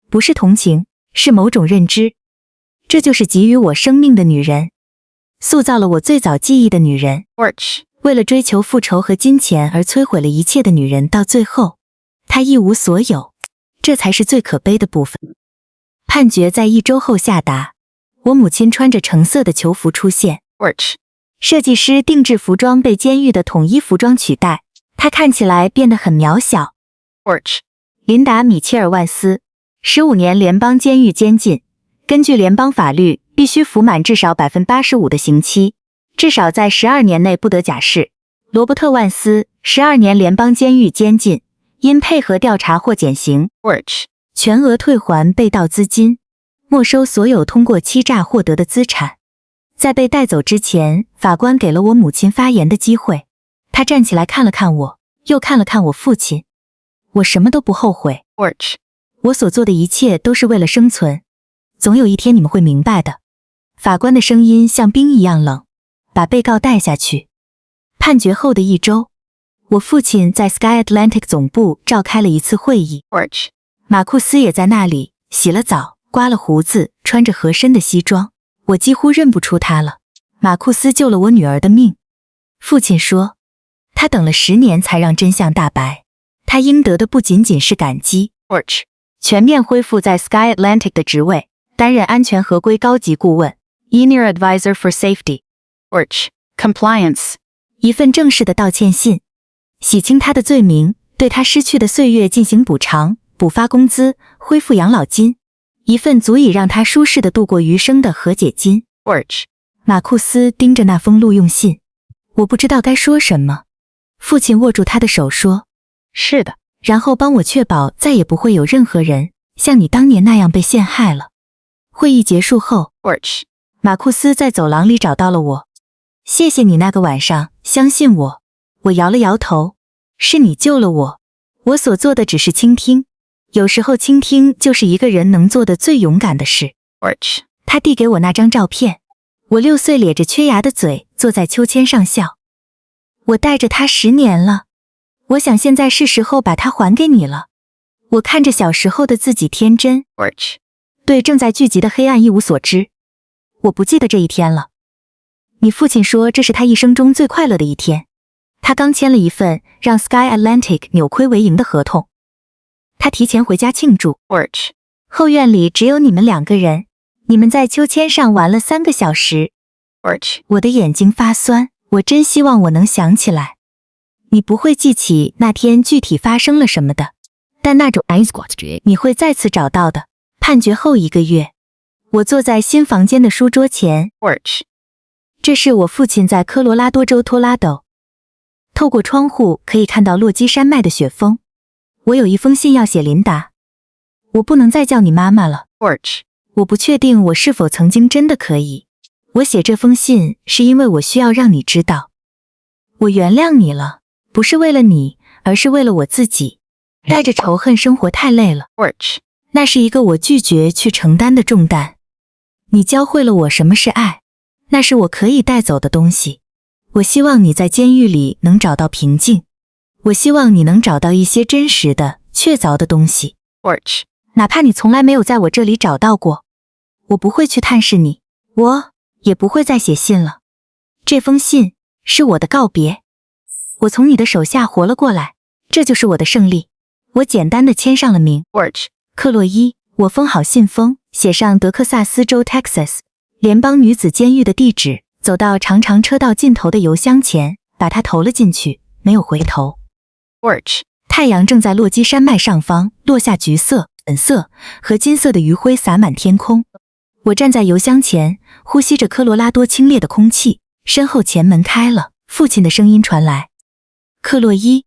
不是同情，是某种认知。这就是给予我生命的女人，塑造了我最早记忆的女人，为了追求复仇和金钱而摧毁了一切的女人，到最后她一无所有，这才是最可悲的部分。判决在1周后下达，我母亲穿着橙色的囚服出现，设计师定制服装被监狱的统一服装取代，她看起来变得很渺小。琳达·米切尔万斯，15年联邦监狱监禁，根据联邦法律必须服满至少 85% 的刑期，至少在12年内不得假释。罗伯特·万斯，12年联邦监狱监禁，因配合调查或减刑，全额退还被盗资金，没收所有通过欺诈获得的资产。在被带走之前，法官给了我母亲发言的机会。她站起来看了看我，又看了看我父亲。我什么都不后悔，我所做的一切都是为了生存。总有一天你们会明白的。法官的声音像冰一样冷。把被告带下去。判决后的1周，我父亲在 Sky Atlantic 总部召开了一次会议，马库斯也在那里，洗了澡，刮了胡子，穿着合身的西装，我几乎认不出他了。马库斯救了我女儿的命。父亲说，他等了10年才让真相大白，他应得的不仅仅是感激。全面恢复在 Sky Atlantic 的职位，担任安全合规高级顾问 Senior Advisor for Safety Compliance， 一份正式的道歉信，洗清他的罪名，对他失去的岁月进行补偿，补发工资，恢复养老金，一份足以让他舒适地度过余生的和解金。马库斯盯着那封录用信，我不知道该说什么。父亲握住他的手说，是的，然后帮我确保再也不会有任何人像你当年那样被陷害了。会议结束后，马库斯在走廊里找到了我。谢谢你那个晚上相信我。我摇了摇头，是你救了我。我所做的只是倾听，有时候倾听就是一个人能做的最勇敢的事。他递给我那张照片，我6岁咧着缺牙的嘴坐在秋千上笑。我带着它10年了，我想现在是时候把它还给你了。我看着小时候的自己天真，对正在聚集的黑暗一无所知。我不记得这一天了。你父亲说这是他一生中最快乐的一天。他刚签了一份让 Sky Atlantic 扭亏为盈的合同。他提前回家庆祝。后院里只有你们2个人，你们在秋千上玩了3个小时。我的眼睛发酸，我真希望我能想起来。你不会记起那天具体发生了什么的，但那种你会再次找到的。判决后1个月，我坐在新房间的书桌前。这是我父亲在科罗拉多州托拉斗。透过窗户可以看到落基山脉的雪峰。我有一封信要写琳达。我不能再叫你妈妈了。我不确定我是否曾经真的可以。我写这封信是因为我需要让你知道，我原谅你了，不是为了你，而是为了我自己。带着仇恨生活太累了。那是一个我拒绝去承担的重担。你教会了我什么是爱，那是我可以带走的东西。我希望你在监狱里能找到平静。我希望你能找到一些真实的、确凿的东西。哪怕你从来没有在我这里找到过。我不会去探视你，我也不会再写信了。这封信是我的告别。我从你的手下活了过来，这就是我的胜利。我简单的签上了名。克洛伊，我封好信封，写上德克萨斯州 Texas 联邦女子监狱的地址，走到长长车道尽头的邮箱前，把它投了进去，没有回头。太阳正在落基山脉上方落下，橘色、粉色和金色的余晖洒满天空。我站在邮箱前，呼吸着科罗拉多清冽的空气，身后前门开了，父亲的声音传来。克洛伊，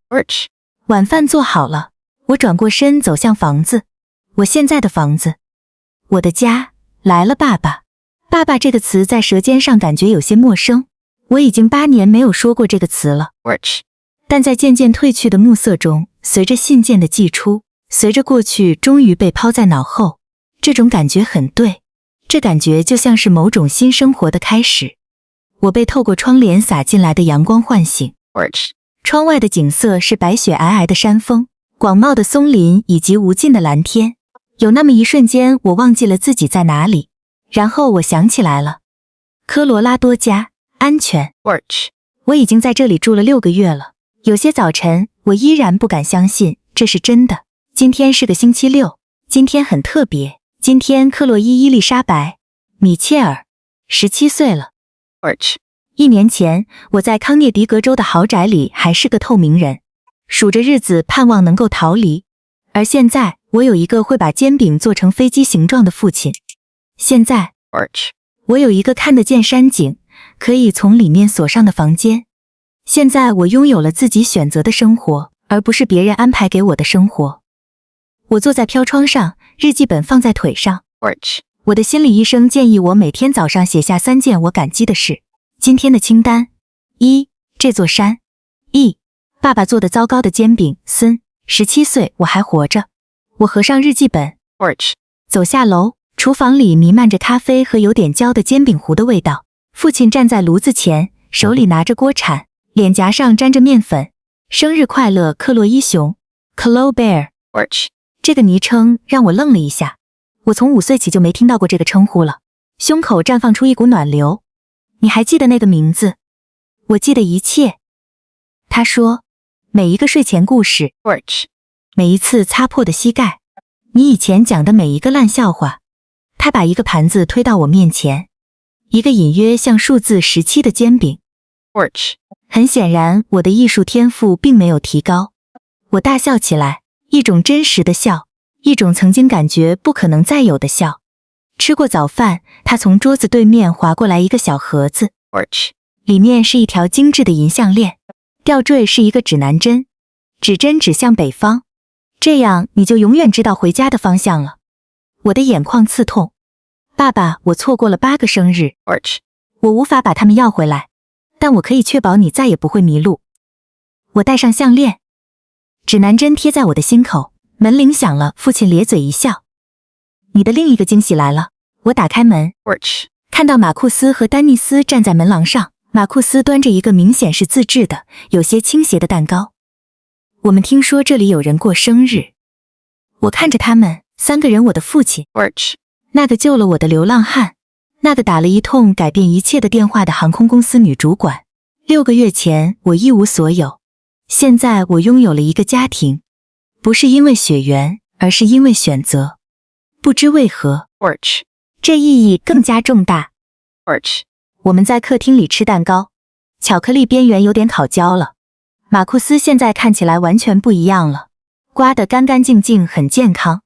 晚饭做好了。我转过身走向房子，我现在的房子，我的家。来了，爸爸。爸爸这个词在舌尖上感觉有些陌生，我已经8年没有说过这个词了。但在渐渐褪去的暮色中，随着信件的寄出，随着过去终于被抛在脑后，这种感觉很对，这感觉就像是某种新生活的开始。我被透过窗帘洒进来的阳光唤醒。窗外的景色是白雪皑皑的山峰，广袤的松林以及无尽的蓝天。有那么一瞬间，我忘记了自己在哪里，然后我想起来了。科罗拉多家，安全。我已经在这里住了6个月了。有些早晨，我依然不敢相信这是真的。今天是个星期六，今天很特别。今天克洛伊·伊丽莎白·米切尔17岁了。1年前，我在康涅狄格州的豪宅里还是个透明人，数着日子盼望能够逃离。而现在，我有一个会把煎饼做成飞机形状的父亲。现在，我有一个看得见山景，可以从里面锁上的房间。现在我拥有了自己选择的生活，而不是别人安排给我的生活。我坐在飘窗上，日记本放在腿上。我的心理医生建议我每天早上写下3件我感激的事。今天的清单：1. 这座山。2. 爸爸做的糟糕的煎饼。3. 17岁，我还活着。我合上日记本，走下楼。厨房里弥漫着咖啡和有点焦的煎饼糊的味道。父亲站在炉子前，手里拿着锅铲，脸颊上沾着面粉。生日快乐，克洛伊熊 ，Clo Bear。这个昵称让我愣了一下，我从5岁起就没听到过这个称呼了，胸口绽放出一股暖流。你还记得那个名字？我记得一切。他说，每一个睡前故事，每一次擦破的膝盖，你以前讲的每一个烂笑话。他把一个盘子推到我面前，一个隐约像数字17的煎饼。很显然，我的艺术天赋并没有提高。我大笑起来，一种真实的笑，一种曾经感觉不可能再有的笑。吃过早饭，他从桌子对面划过来一个小盒子，里面是一条精致的银项链，吊坠是一个指南针，指针指向北方，这样你就永远知道回家的方向了。我的眼眶刺痛。爸爸，我错过了8个生日，我无法把它们要回来，但我可以确保你再也不会迷路。我戴上项链，指南针贴在我的心口，门铃响了，父亲咧嘴一笑。你的另一个惊喜来了。我打开门，看到马库斯和丹尼斯站在门廊上。马库斯端着一个明显是自制的、有些倾斜的蛋糕。我们听说这里有人过生日。我看着他们，3个人，我的父亲，那个救了我的流浪汉，那个打了一通改变一切的电话的航空公司女主管。6个月前，我一无所有，现在我拥有了一个家庭，不是因为血缘，而是因为选择。不知为何， Porch. 这意义更加重大。 Porch. 我们在客厅里吃蛋糕，巧克力边缘有点烤焦了。马库斯现在看起来完全不一样了，刮得干干净净，很健康，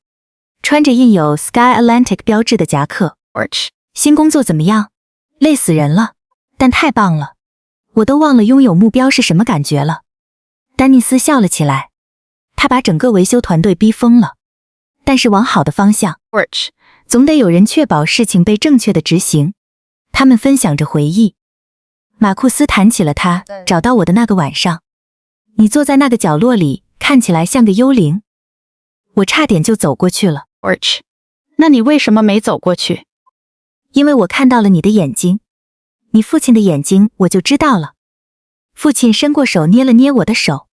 穿着印有 Sky Atlantic 标志的夹克。Porch. 新工作怎么样？累死人了，但太棒了，我都忘了拥有目标是什么感觉了。丹尼斯笑了起来，他把整个维修团队逼疯了，但是往好的方向。Porch. 总得有人确保事情被正确的执行。他们分享着回忆。马库斯谈起了他找到我的那个晚上。你坐在那个角落里，看起来像个幽灵。我差点就走过去了。Porch. 那你为什么没走过去？因为我看到了你的眼睛，你父亲的眼睛，我就知道了。父亲伸过手捏了捏我的手。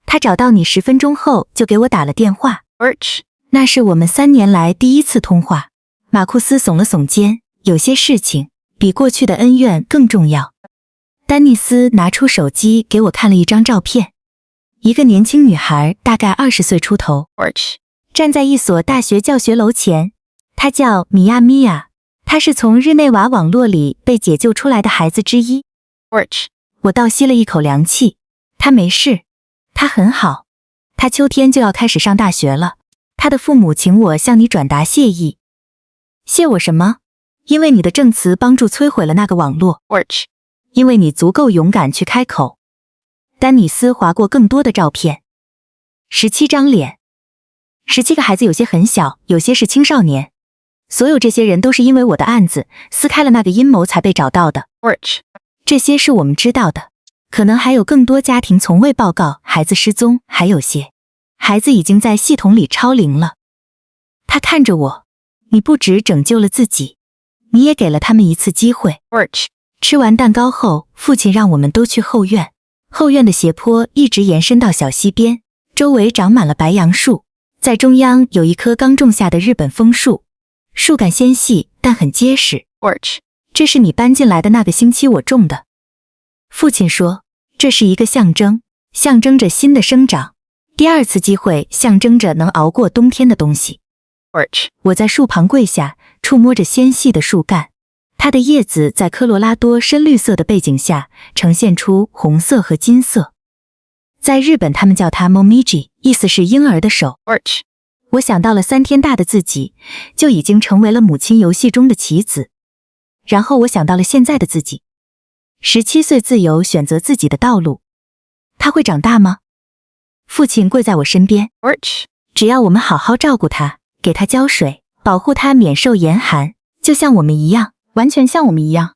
他找到你10分钟后就给我打了电话。Porch. 那是我们3年来第一次通话。马库斯耸了耸肩，有些事情比过去的恩怨更重要。丹尼斯拿出手机给我看了一张照片，一个年轻女孩，大概20岁出头， Porch. 站在一所大学教学楼前。她叫米亚米亚，她是从日内瓦网络里被解救出来的孩子之一。Porch. 我倒吸了一口凉气，她没事，她很好，她秋天就要开始上大学了。她的父母请我向你转达谢意。谢我什么？因为你的证词帮助摧毁了那个网络。Porch. 因为你足够勇敢去开口。丹尼斯划过更多的照片，17张脸，17个孩子，有些很小，有些是青少年。所有这些人都是因为我的案子撕开了那个阴谋才被找到的。Porch. 这些是我们知道的，可能还有更多家庭从未报告孩子失踪，还有些孩子已经在系统里超龄了。他看着我，你不只拯救了自己，你也给了他们一次机会。Porch. 吃完蛋糕后，父亲让我们都去后院。后院的斜坡一直延伸到小溪边，周围长满了白杨树，在中央有一棵刚种下的日本枫树，树干纤细但很结实。Porch. 这是你搬进来的那个星期我种的。父亲说，这是一个象征，象征着新的生长，第2次机会，象征着能熬过冬天的东西。Porch. 我在树旁跪下，触摸着纤细的树干，它的叶子在科罗拉多深绿色的背景下呈现出红色和金色。在日本他们叫它 momiji， 意思是婴儿的手。Porch. 我想到了3天大的自己就已经成为了母亲游戏中的棋子，然后我想到了现在的自己，17岁自由选择自己的道路。他会长大吗？父亲跪在我身边。Porch. 只要我们好好照顾他，给他浇水，保护他免受严寒，就像我们一样，完全像我们一样。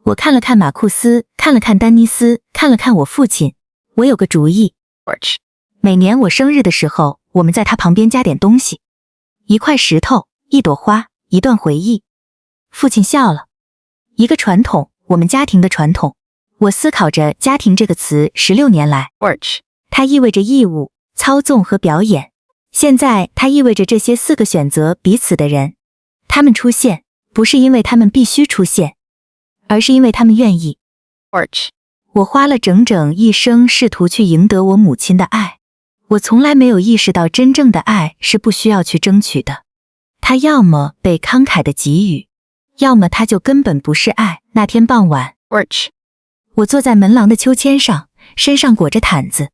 我看了看马库斯，看了看丹尼斯，看了看我父亲。我有个主意。Porch. 每年我生日的时候，我们在他旁边加点东西，一块石头，一朵花，一段回忆。父亲笑了。一个传统，我们家庭的传统。我思考着家庭这个词16年来。Porch. 它意味着义务、操纵和表演。现在它意味着这些4个选择彼此的人。他们出现，不是因为他们必须出现，而是因为他们愿意。Porch. 我花了整整一生试图去赢得我母亲的爱。我从来没有意识到真正的爱是不需要去争取的。它要么被慷慨地给予，要么它就根本不是爱。那天傍晚， Porch. 我坐在门廊的秋千上，身上裹着毯子。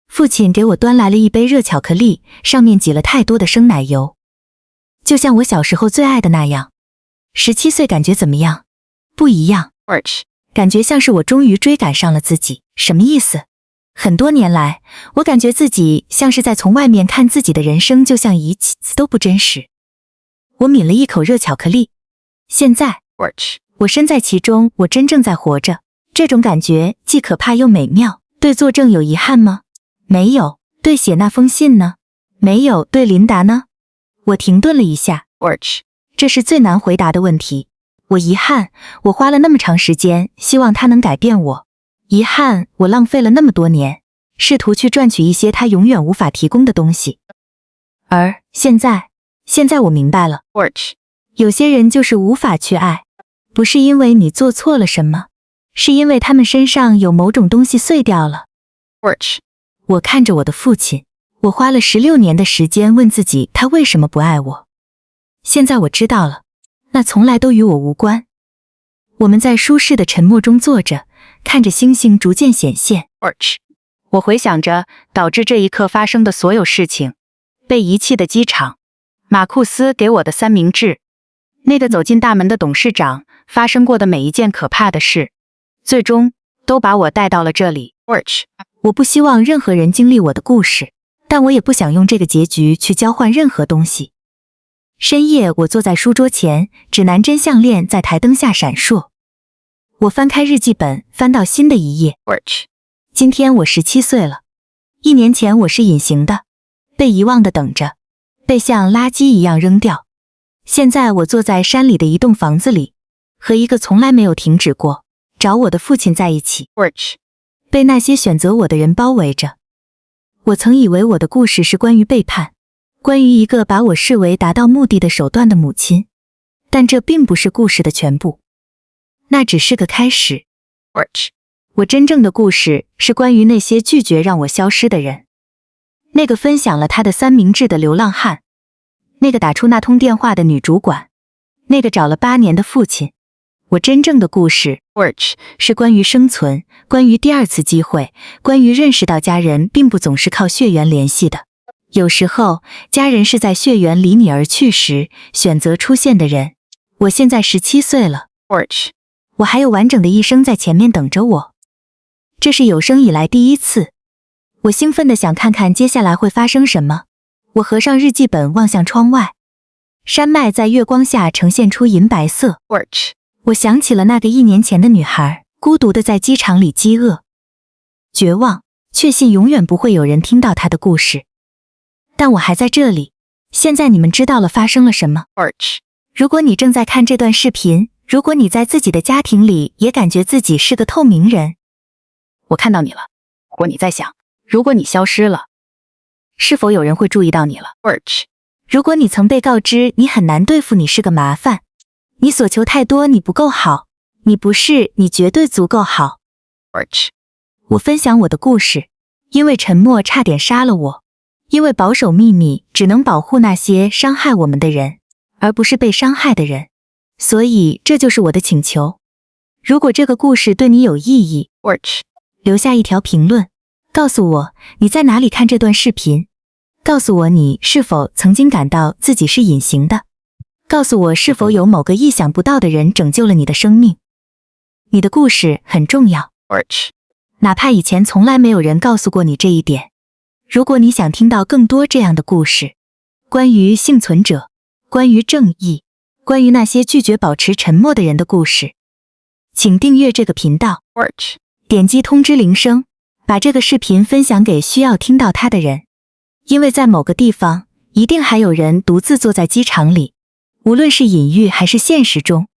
父亲给我端来了一杯热巧克力，上面挤了太多的生奶油，就像我小时候最爱的那样。17岁感觉怎么样？不一样。Porch. 感觉像是我终于追赶上了自己。什么意思？很多年来，我感觉自己像是在从外面看自己的人生，就像一切都不真实。我抿了一口热巧克力。现在， Porch. 我身在其中，我真正在活着。这种感觉既可怕又美妙。对作证有遗憾吗？没有。对写那封信呢？没有。对琳达呢？我停顿了一下。Porch. 这是最难回答的问题。我遗憾，我花了那么长时间，希望他能改变我。遗憾，我浪费了那么多年，试图去赚取一些他永远无法提供的东西。而现在我明白了。Porch. 有些人就是无法去爱，不是因为你做错了什么，是因为他们身上有某种东西碎掉了。Porch. 我看着我的父亲，我花了16年的时间问自己他为什么不爱我。现在我知道了，那从来都与我无关。我们在舒适的沉默中坐着，看着星星逐渐显现。我回想着导致这一刻发生的所有事情，被遗弃的机场，马库斯给我的三明治，那个走进大门的董事长，发生过的每一件可怕的事，最终都把我带到了这里。我不希望任何人经历我的故事，但我也不想用这个结局去交换任何东西。深夜，我坐在书桌前，指南针项链在台灯下闪烁。我翻开日记本，翻到新的一页。今天我17岁了。1年前我是隐形的，被遗忘的等着，被像垃圾一样扔掉。现在我坐在山里的一栋房子里，和一个从来没有停止过找我的父亲在一起，被那些选择我的人包围着。我曾以为我的故事是关于背叛，关于一个把我视为达到目的的手段的母亲，但这并不是故事的全部，那只是个开始。我真正的故事是关于那些拒绝让我消失的人，那个分享了他的三明治的流浪汉，那个打出那通电话的女主管，那个找了8年的父亲。我真正的故事是关于生存，关于第二次机会，关于认识到家人并不总是靠血缘联系的，有时候家人是在血缘离你而去时选择出现的人。我现在17岁了，我还有完整的一生在前面等着我。这是有生以来第一次，我兴奋地想看看接下来会发生什么。我合上日记本，望向窗外，山脉在月光下呈现出银白色。我想起了那个1年前的女孩，孤独地在机场里饥饿、绝望，确信永远不会有人听到她的故事。但我还在这里。现在你们知道了发生了什么。如果你正在看这段视频，如果你在自己的家庭里也感觉自己是个透明人，我看到你了。如果你在想，如果你消失了，是否有人会注意到你了？如果你曾被告知你很难对付，你是个麻烦，你所求太多，你不够好，你不是，你绝对足够好。我分享我的故事，因为沉默差点杀了我，因为保守秘密只能保护那些伤害我们的人，而不是被伤害的人。所以这就是我的请求。如果这个故事对你有意义，留下一条评论，告诉我你在哪里看这段视频，告诉我你是否曾经感到自己是隐形的，告诉我是否有某个意想不到的人拯救了你的生命。你的故事很重要，哪怕以前从来没有人告诉过你这一点。如果你想听到更多这样的故事，关于幸存者，关于正义，关于那些拒绝保持沉默的人的故事，请订阅这个频道，点击通知铃声，把这个视频分享给需要听到它的人。因为在某个地方，一定还有人独自坐在机场里，无论是隐喻还是现实中，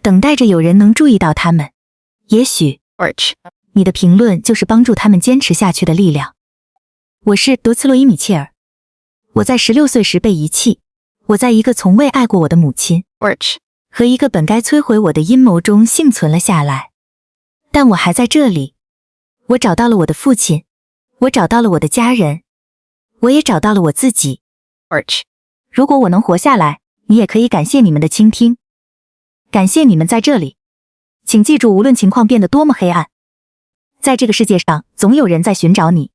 等待着有人能注意到他们。也许你的评论就是帮助他们坚持下去的力量。我是德茨洛伊·米切尔。我在16岁时被遗弃，我在一个从未爱过我的母亲和一个本该摧毁我的阴谋中幸存了下来。但我还在这里，我找到了我的父亲，我找到了我的家人，我也找到了我自己。如果我能活下来，你也可以感谢你们的倾听，感谢你们在这里。请记住，无论情况变得多么黑暗，在这个世界上总有人在寻找你，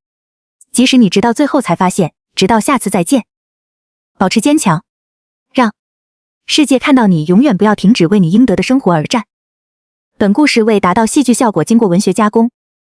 即使你直到最后才发现。直到下次再见，保持坚强，让世界看到你，永远不要停止为你应得的生活而战。本故事为达到戏剧效果经过文学加工，